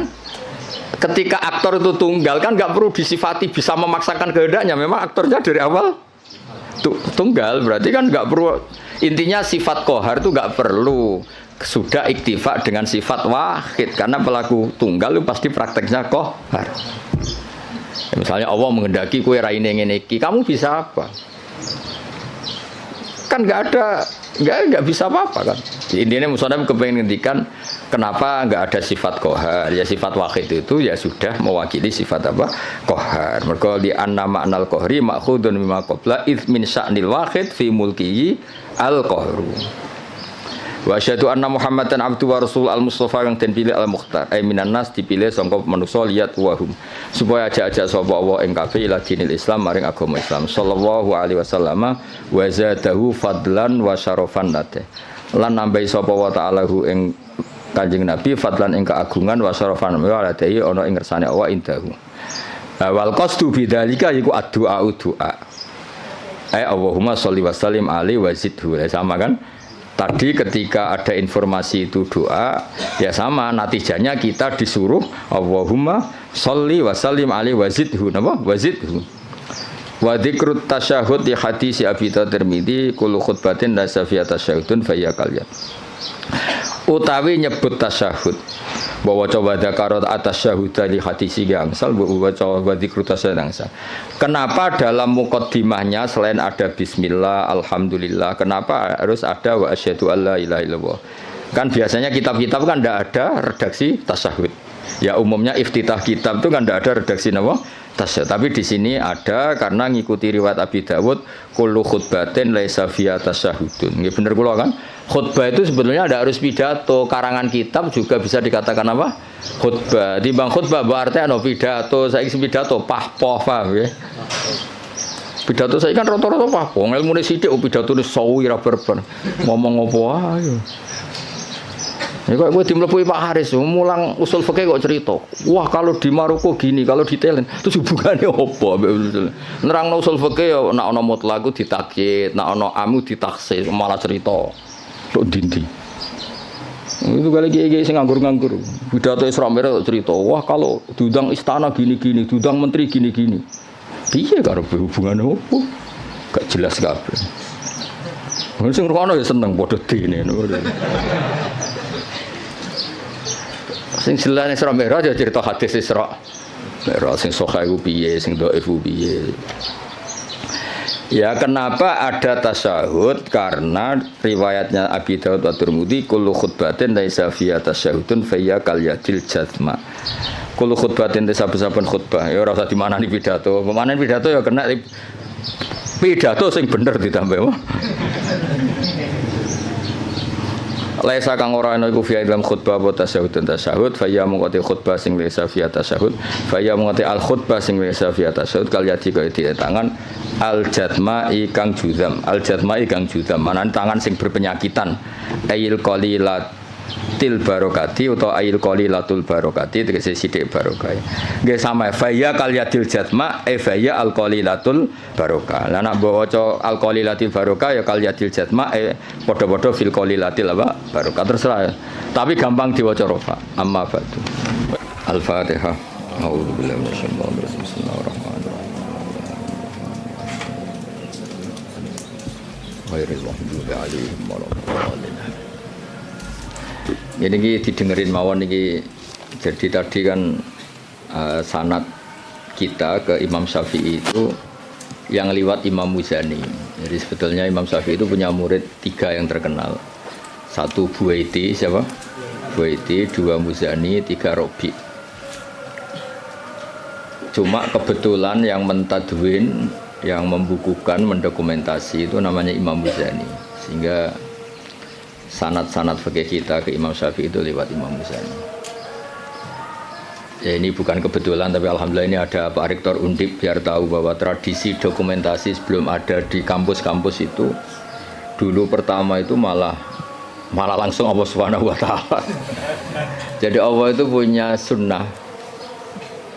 Ketika aktor itu tunggal kan gak perlu disifati bisa memaksakan kehendaknya. Memang aktornya dari awal tunggal, berarti kan gak perlu. Intinya sifat kohar itu gak perlu. Sudah iktifak dengan sifat wahid karena pelaku tunggal itu pasti prakteknya kohar. Ya, misalnya Allah menghendaki kue raine ngene iki, kamu bisa apa? Kan nggak bisa apa-apa kan. Intinya Musonab kepengen ngendikan kenapa nggak ada sifat kohar. Ya sifat wahid itu ya sudah mewakili sifat apa? Kohar. Mergo di anna ma'nal kohri ma'khudun mimma qabla id min sya'nil wahid fi mulkihi al kohru. Wa asyhadu anna Muhammadan abdu wa rasul al-mustafa yang den pilih al-mukhtar ay minan nas dipilih sangka manusa liyat wahum supaya ajak-ajak sapa Allah ing kabeh ila dinil Islam maring agama Islam sallallahu alaihi wasallam wa zadahu fadlan wa syarafan nate lan nambahi sapa wa ta'ala hu ing Kanjeng Nabi fadlan ing keagungan wa syarafan wa ladai ana ing ngersane Allah indahu wal qasdu bidzalika iku addu'a du'a ay Allahumma sholli wa sallim alaihi wa zidhu sama kan. Tadi ketika ada informasi itu doa, ya sama natijanya kita disuruh Allahumma sholli wa sallim alaihi wa zidhu, napa? Wa zidhu. Wa dzikrut tasyahhud di hadis Abi Tirmidzi kullu khutbatin la safiya tasyahhudun fa ya kalyan. Utawi nyebut tasyahud bahwa coba dakarat atas syahudah di hadis gangsal bahwa coba dzikrut tasyahud gangsal. Kenapa dalam muqaddimahnya selain ada bismillah, alhamdulillah, kenapa harus ada wa asyhadu alla ilaha illallah? Kan biasanya kitab-kitab kan tidak ada redaksi tasyahud. Ya umumnya iftitah kitab itu kan tidak ada redaksi nama tasyahud. Tapi di sini ada karena ngikuti riwayat Abi Dawud kullu khutbatin laisa fiha tasyahudun. Nggih bener kula kan? Khutbah itu sebetulnya ada harus pidato, karangan kitab juga bisa dikatakan apa? Khutbah. Timbang khutbah berarti ana pidato, saiki pidato pahpoh paham ya. Pidato saiki kan rata-rata pahpoh, ilmune sithik pidatone sawi ra berber. Ngomong apa ae. Ya kok kowe dimlepuhi Pak Haris, mulang usul fikih kok cerita. Wah, kalau di Maroko gini, kalau di Thailand, terus hubungannya apa? Nerangno usul fikih ya nek ana mutlaq ditakyid, nek ana amu ditaksis, malah cerita. Tok dindi. Itu kali kiai sing nganggur-nganggur. Pidato Isra Mi'raj cerita, wah kalau diundang istana gini-gini, diundang menteri gini-gini. Piye karo hubungannya apa? Gak jelas kabeh. Sing ngrungokno ya seneng padha dene. Sing jelas Isra Mi'raj ya cerita hadis Isra Mi'raj sing sahih ku piye, sing dhaif ku piye. Ya kenapa ada tasyahud? Karena riwayatnya Abi Dawud wa Tirmidzi kullu khutbatin laisa fiha tasyahudun fa hiya kal yadil jazma. Kullu khutbatin saben-saben khutbah ya ora usah dimanani pidato. Pemanen pidato ya kena pidato sing bener ditambah. Laisa kang ora ana iku fi dalam khutbah apa tasyahud fa ya mungkoti khutbah sing laisa fi tasyahud fa ya mungkoti al khutbah sing laisa fi tasyahud kal yadi kaya di tangan al jatma'i kang judam manan tangan sing berpenyakitan ayil qalilatil barokati utawa ayil qalilatul barokati tegese sithik barokah nggih sama fa ya kal yadil jatma fa ya al qalilatul barokah lan nek waca al qalilatil barokah ya kal yadil jatma padha-padha fil qalilatil apa barokah terserah tapi gampang diwaca rofa amma ba'du al-fatihah a'udzubillahi minasyaitonir rajim bismillahirrahmanirrahim ghairil maghdubi 'alaihim waladdallin. Ini didengerin mawon ini. Jadi tadi kan sanad kita ke Imam Syafi'i itu yang lewat Imam Muzani. Jadi sebetulnya Imam Syafi'i itu punya murid 3 yang terkenal. 1 Buaiti, siapa? Buaiti, 2 Muzani, 3 Robi. Cuma kebetulan yang mentadwin, yang membukukan, mendokumentasi itu namanya Imam Muzani. Sehingga sanad-sanad fikih kita ke Imam Syafi'i itu lewat Imam Muzani. Ya ini bukan kebetulan, tapi alhamdulillah ini ada Pak Rektor Undip biar tahu bahwa tradisi dokumentasi sebelum ada di kampus-kampus itu dulu pertama itu malah langsung Allah Subhanahu wa taala. Jadi Allah itu punya sunnah.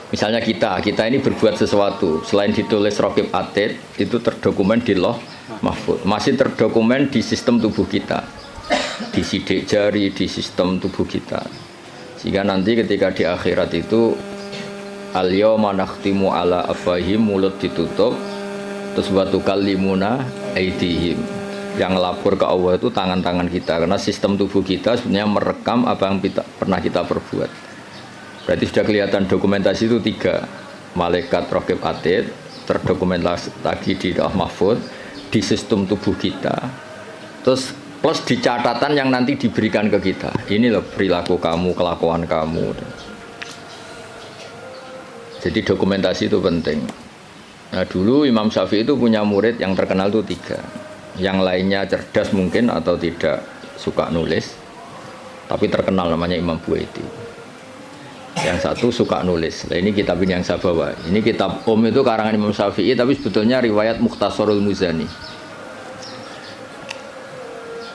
Misalnya kita ini berbuat sesuatu selain ditulis Raqib Atid itu terdokumen di Lauh Mahfuz, masih terdokumen di sistem tubuh kita, di sidik jari, di sistem tubuh kita, sehingga nanti ketika di akhirat itu al-yawma nakhtimu ala afwahihim, mulut ditutup, terus wa tukallimuna aydihim, yang lapor ke Allah itu tangan-tangan kita, karena sistem tubuh kita sebenarnya merekam apa yang pernah kita perbuat. Berarti sudah kelihatan dokumentasi itu 3. Malaikat Raqib Atid terdokumentasi lagi di Lauh Mahfuz, di sistem tubuh kita. Terus plus di catatan yang nanti diberikan ke kita. Ini loh perilaku kamu, kelakuan kamu. Jadi dokumentasi itu penting. Nah dulu Imam Syafi'i itu punya murid yang terkenal itu 3. Yang lainnya cerdas mungkin atau tidak suka nulis, tapi terkenal namanya Imam Buaiti. Yang satu suka nulis. Nah ini kitab ini yang saya bawa. Ini kitab itu karangan Imam Syafi'i, tapi sebetulnya riwayat Mukhtasarul Muzani.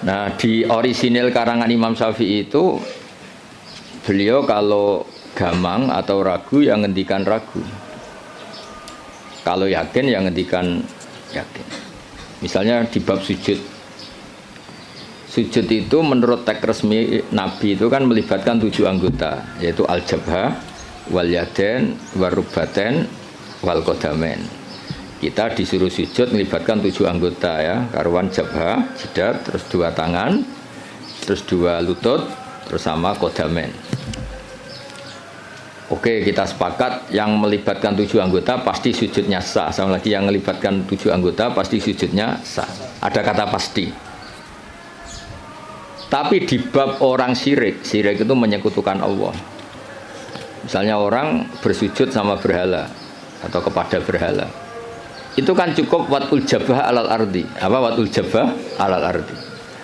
Nah di orisinil karangan Imam Syafi'i itu beliau kalau gamang atau ragu yang ngendikan ragu, kalau yakin yang ngendikan yakin. Misalnya di bab sujud itu menurut teks resmi Nabi itu kan melibatkan 7 anggota, yaitu al-jabhah, wal yaden, warubaten, wal qadamen. Kita disuruh sujud melibatkan 7 anggota ya, karuan jabhah, jidat, terus 2 tangan, terus 2 lutut, terus sama qadamen. Oke, kita sepakat yang melibatkan 7 anggota pasti sujudnya sah. Sama lagi yang melibatkan 7 anggota pasti sujudnya sah. Ada kata pasti. Tapi di bab orang syirik itu menyekutukan Allah. Misalnya orang bersujud sama berhala atau kepada berhala. Itu kan cukup watul jabah alal ardi. Apa watul jabah alal ardi?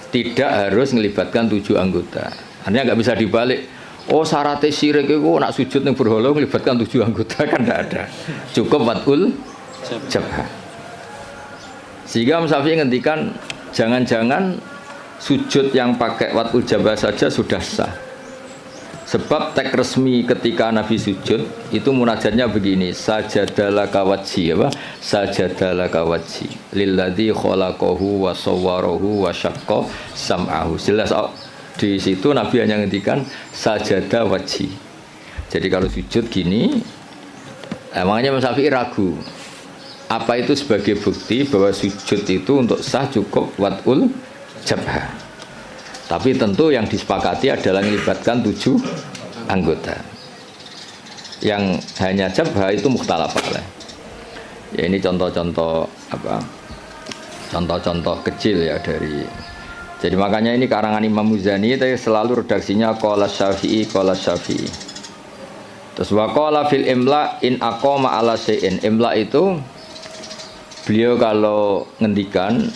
Tidak harus melibatkan 7 anggota. Artinya nggak bisa dibalik. Oh syaratnya syirik itu nak sujud yang berhala melibatkan 7 anggota kan tidak ada. Cukup watul jabah. Sehingga Imam Syafi'i ngendikan jangan-jangan sujud yang pakai watul jabah saja sudah sah. Sebab teks resmi ketika Nabi sujud itu munajatnya begini, sajadalaka wajhi apa? Sajadalaka wajhi lilladzi khalaqahu wa sawwarahu wa syaqqa sam'ahu. Jelas di situ Nabi hanya ngendikan sajada wajhi. Jadi kalau sujud gini, emangnya Imam Syafi'i ragu. Apa itu sebagai bukti bahwa sujud itu untuk sah cukup watul jabhah. Tapi tentu yang disepakati adalah melibatkan 7 anggota. Yang hanya jabhah itu mukhtalaf alaih. Ya ini contoh-contoh apa? Contoh-contoh kecil ya dari. Jadi makanya ini karangan Imam Muzani itu selalu redaksinya qala Syafi'i qala Syafi'i. Terus wa qala fil imla in aqama ala syai'in. Imla itu beliau kalau ngendikan,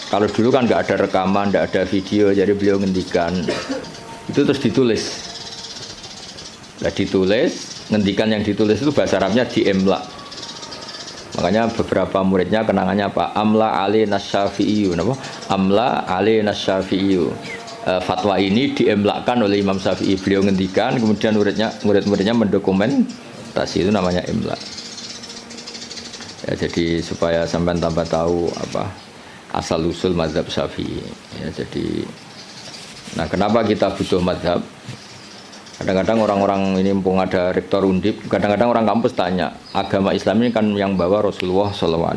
kalau dulu kan nggak ada rekaman, nggak ada video, jadi beliau ngendikan itu terus ditulis. Nah ditulis, ngendikan yang ditulis itu bahasa Arabnya di imla. Makanya beberapa muridnya kenangannya apa? Amla ali nasyafi'iyu, apa? Amla ali nasyafi'iyu. Fatwa ini diemlakkan oleh Imam Syafi'i. Beliau ngendikan, kemudian murid-muridnya mendokumentasi, itu namanya imla. Ya, jadi supaya sampai tambah tahu apa asal usul mazhab Syafi'i. Ya, jadi, nah kenapa kita butuh mazhab? Kadang-kadang orang-orang ini mumpung ada rektor Undip, kadang-kadang orang kampus tanya, agama Islam ini kan yang bawa Rasulullah SAW.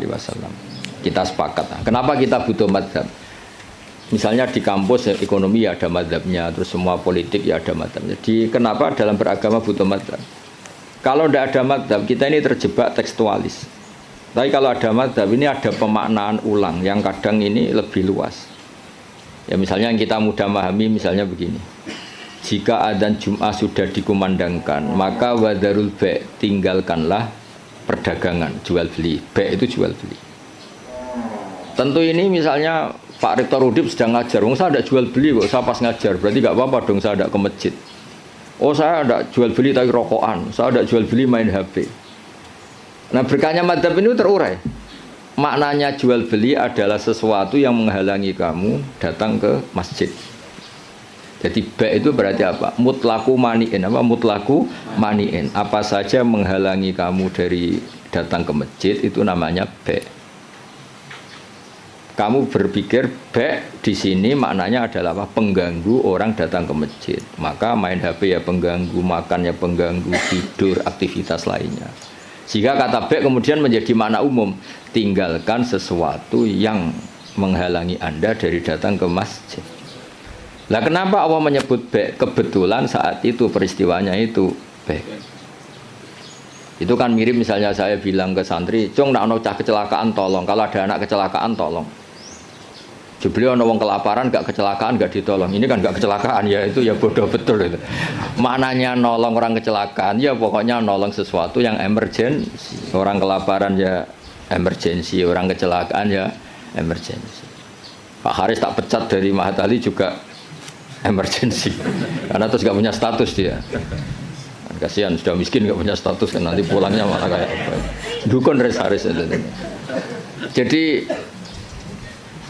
Kita sepakat. Kenapa kita butuh mazhab? Misalnya di kampus ya, ekonomi ya ada mazhabnya, terus semua politik ya ada mazhabnya. Jadi kenapa dalam beragama butuh mazhab? Kalau tidak ada mazhab, kita ini terjebak tekstualis. Tapi kalau ada mazhab ini ada pemaknaan ulang yang kadang ini lebih luas. Ya misalnya yang kita mudah memahami misalnya begini. Jika adzan Jum'ah sudah dikumandangkan, maka wadarul bai', tinggalkanlah perdagangan, jual beli. Bai' itu jual beli. Tentu ini misalnya Pak Rektor Udip sedang ngajar, saya tidak jual beli kok, saya pas ngajar, berarti nggak apa-apa dong saya tidak ke masjid. Oh saya tidak jual beli tapi rokokan, saya tidak jual beli main HP. Nah berkahnya madzhab ini terurai. Maknanya jual beli adalah sesuatu yang menghalangi kamu datang ke masjid. Jadi bai' itu berarti apa? Mutlaku mani'in. Apa mutlaku mani'in? Apa saja menghalangi kamu dari datang ke masjid itu namanya bai'. Kamu berpikir bai' di sini maknanya adalah apa? Pengganggu orang datang ke masjid. Maka main HP ya pengganggu, makan ya pengganggu, tidur, aktivitas lainnya. Sehingga kata bai' kemudian menjadi makna umum. Tinggalkan sesuatu yang menghalangi Anda dari datang ke masjid. Lah kenapa Allah menyebut bai'? Kebetulan saat itu peristiwanya itu bai'. Itu kan mirip misalnya saya bilang ke santri, "Cung, nak ono cah kecelakaan tolong. Kalau ada anak kecelakaan tolong." Jebule ana wong kelaparan gak kecelakaan gak ditolong. Ini kan gak kecelakaan ya itu ya bodoh betul itu. Maknanya nolong orang kecelakaan ya pokoknya nolong sesuatu yang emergensi. Orang kelaparan ya emergensi, orang kecelakaan ya emergensi. Pak Haris tak pecat dari Mahatali juga emergensi. Karena terus gak punya status dia. Kasihan sudah miskin gak punya status kan nanti pulangnya malah kayak apa. Dukun Haris. Jadi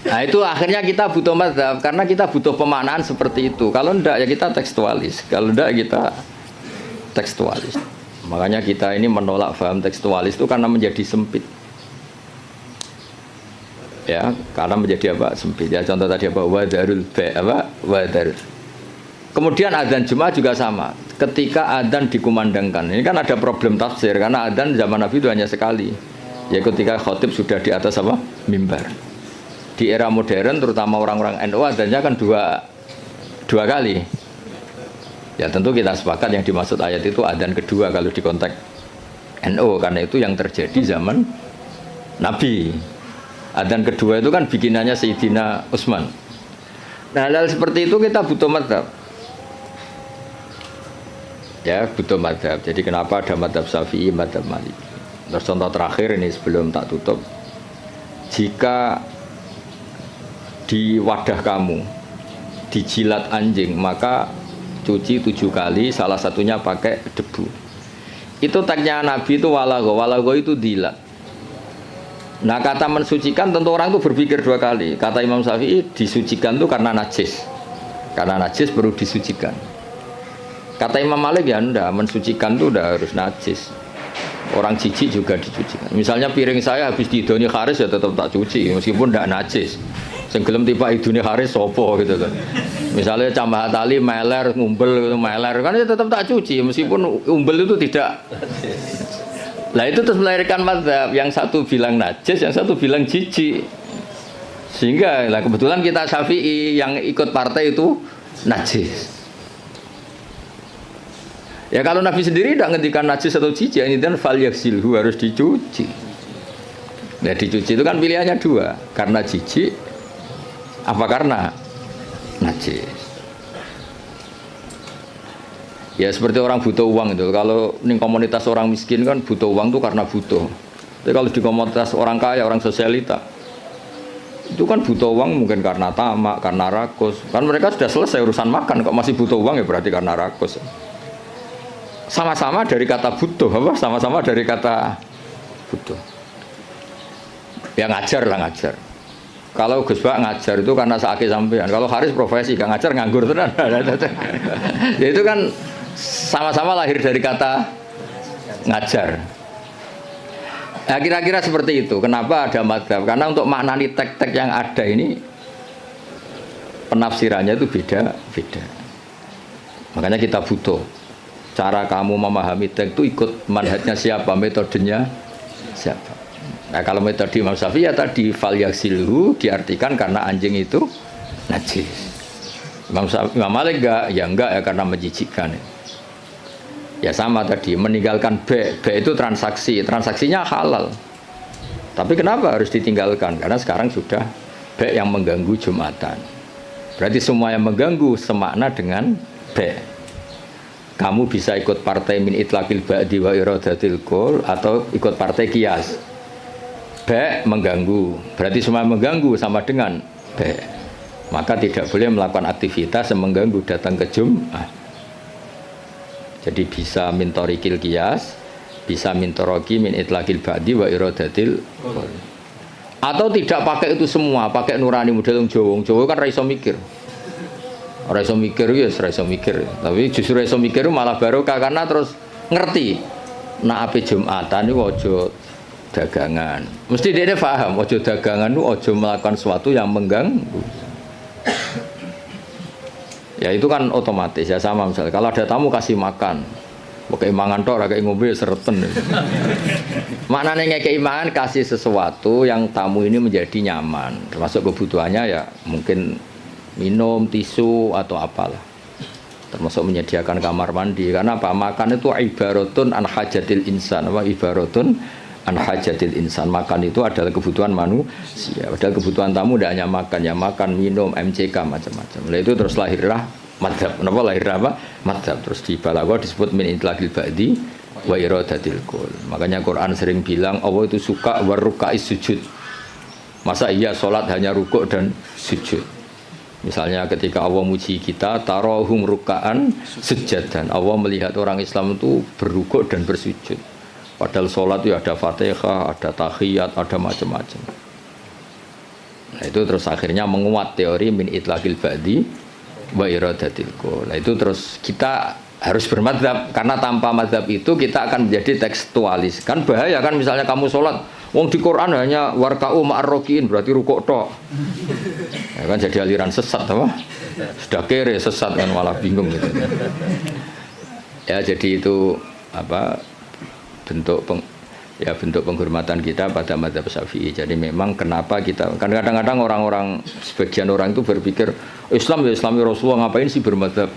nah itu akhirnya kita butuh mazhab karena kita butuh pemaknaan seperti itu. Kalau enggak ya kita tekstualis. Kalau enggak kita tekstualis. Makanya kita ini menolak paham tekstualis itu karena menjadi sempit. Ya, karena menjadi apa? Sempit. Ya contoh tadi apa? Wadarul wadar. Kemudian adzan Jumat juga sama. Ketika adzan dikumandangkan. Ini kan ada problem tafsir karena adzan zaman Nabi itu hanya sekali. Ya ketika khotib sudah di atas apa? Mimbar. Di era modern terutama orang-orang NU adanya kan dua kali. Ya tentu kita sepakat yang dimaksud ayat itu adzan kedua kalau di konteks NU karena itu yang terjadi zaman Nabi. Adzan kedua itu kan bikinannya Sayyidina Utsman. Nah hal seperti itu kita butuh mazhab. Ya butuh mazhab. Jadi kenapa ada mazhab Syafi'i, mazhab Maliki. Terus contoh terakhir ini sebelum tak tutup. Jika di wadah kamu dijilat anjing maka cuci 7 kali, salah satunya pakai debu. Itu tagnya Nabi itu walago itu dilat. Nah kata mensucikan tentu orang itu berpikir 2 kali. Kata Imam Syafi'i disucikan itu karena najis perlu disucikan. Kata Imam Malik ya enggak, mensucikan itu udah harus najis. Orang jijik juga dicucikan. Misalnya piring saya habis didoni Haris ya tetap tak cuci meskipun enggak najis. Senggelem tiba idune Haris sopo gitu kan. Misalnya Cambah Tali meler ngumbel gitu meler kan ya tetap tak cuci meskipun umbel itu tidak. Lah itu terus melahirkan mazhab yang satu bilang najis, yang satu bilang jijik. Sehingga lah kebetulan kita Syafi'i yang ikut partai itu najis. Ya kalau Nabi sendiri tidak ngendikan najis atau jijik, ini kan fal yaksilhu harus dicuci. Nah dicuci itu kan pilihannya 2, karena jijik apa karena najis. Ya seperti orang butuh uang itu. Kalau di komunitas orang miskin kan butuh uang itu karena butuh. Tapi kalau di komunitas orang kaya, orang sosialita itu kan butuh uang mungkin karena tamak, karena rakus. Kan mereka sudah selesai urusan makan, kok masih butuh uang ya berarti karena rakus. Sama-sama dari kata butuh, apa? Sama-sama dari kata butuh. Ya ngajar lah ngajar. Kalau Gus Bak ngajar itu karena sakit sampean. Kalau Haris profesi gak ngajar nganggur tenan. Ya itu kan sama-sama lahir dari kata ngajar. Nah kira-kira seperti itu. Kenapa ada mazhab? Karena untuk maknani tek-tek yang ada ini penafsirannya itu beda-beda. Makanya kita butuh cara kamu memahami tek itu ikut manhajnya siapa, metodenya siapa. Nah kalau metode Imam Syafi'i ya tadi fal yaksilhu diartikan karena anjing itu najis. Imam Malik enggak ya karena menjijikkan. Ya sama tadi meninggalkan B itu transaksinya halal. Tapi kenapa harus ditinggalkan? Karena sekarang sudah B yang mengganggu Jumatan. Berarti semua yang mengganggu semakna dengan B. Kamu bisa ikut partai min itlaqil ba'di wa iradatil qul atau ikut partai qiyas. B mengganggu, berarti semua mengganggu sama dengan B. Maka tidak boleh melakukan aktivitas yang mengganggu datang ke Jumat. Jadi bisa min thariqil qiyas, bisa min thariqi min itlaqil ba'di wa iradatil qul. Atau tidak pakai itu semua, pakai nurani model Jawa kan ra iso mikir. Ora iso mikir ya ora iso mikir. Tapi justru iso mikir malah barokah karena terus ngerti. Nah ape Jumatan niku aja dagangan. Mesti dia paham aja dagangan itu aja melakukan sesuatu yang mengganggu. Ya itu kan otomatis ya sama misalnya kalau ada tamu kasih makan. Pakai mangan tok ora kayak ngombe sereten. Maknanya ngekei mangan kasih sesuatu yang tamu ini menjadi nyaman. Termasuk kebutuhannya ya mungkin minum, tisu atau apalah. Termasuk menyediakan kamar mandi karena apa? Makan itu ibaratun an hajatil insan, apa ibaratun an hajatil insan. Makan itu adalah kebutuhan manusia. Padahal kebutuhan tamu tidak hanya makan, ya makan, minum, MCK macam-macam. Nah itu terus lahirlah madhab. Kenapa lahir apa? Madhab. Terus di balaghah disebut min itlaqil ba'di wa iradatil kul. Makanya Quran sering bilang Allah itu suka warukais sujud. Masa iya sholat hanya rukuk dan sujud? Misalnya ketika Allah muji kita, tarohum ruka'an sujadan. Allah melihat orang Islam itu berrukuk dan bersujud. Padahal sholat itu ada fatihah, ada tahiyat, ada macam-macam. Nah itu terus akhirnya menguat teori min itlaqil ba'di wa iradatil kul. Nah itu terus kita harus bermadzhab, karena tanpa madzhab itu kita akan menjadi tekstualis. Kan bahaya kan misalnya kamu sholat, wong di Quran hanya warka'u ma'arrokiin, berarti rukuk tok. Ya kan jadi aliran sesat apa? Sudah kere sesat kan malah bingung gitu. Ya jadi itu apa bentuk penghormatan kita pada madzhab Syafi'i. Jadi memang kenapa kita kan kadang-kadang orang-orang sebagian orang itu berpikir Islam ya Islami Rasulullah, ngapain sih bermadzhab?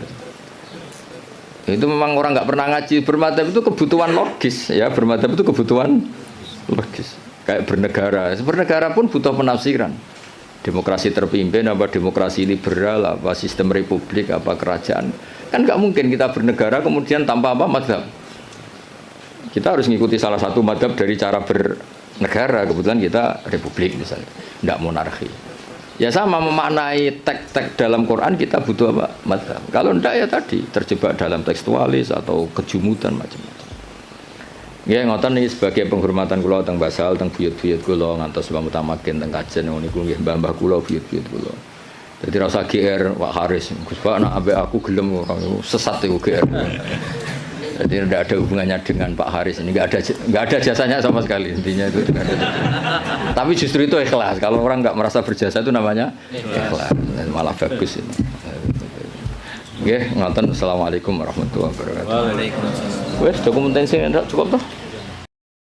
Itu memang orang nggak pernah ngaji. Bermadzhab itu kebutuhan logis ya, bermadzhab itu kebutuhan logis. Kayak bernegara pun butuh penafsiran. Demokrasi terpimpin apa demokrasi liberal, apa sistem republik, apa kerajaan. Kan nggak mungkin kita bernegara kemudian tanpa apa madzhab. Kita harus mengikuti salah satu madzhab dari cara bernegara. Kebetulan kita republik misalnya, nggak monarki. Ya sama memaknai teks-teks dalam Quran kita butuh apa? Madzhab. Kalau enggak ya tadi terjebak dalam tekstualis atau kejumutan macam-macam. Ya ngoten niki sebagai penghormatan kula teng Basal, teng buyut-buyut kula ngantos Mbah Mutamakin teng Kajen niku nggih mbah-mbah kula buyut-buyut kula. Dadi ra usah GR Pak Haris. Gus Pak nek ambek aku gelem ora sesat iku GR. Jadi tidak ada hubungannya dengan Pak Haris ini, nggak ada jasanya sama sekali, intinya itu tidak ada. Tapi justru itu ikhlas. Kalau orang nggak merasa berjasa itu namanya ikhlas, malah bagus ini. Oke, ngoten. Assalamualaikum warahmatullahi wabarakatuh. Waalaikumsalam. Wes dokumentasi cukup toh?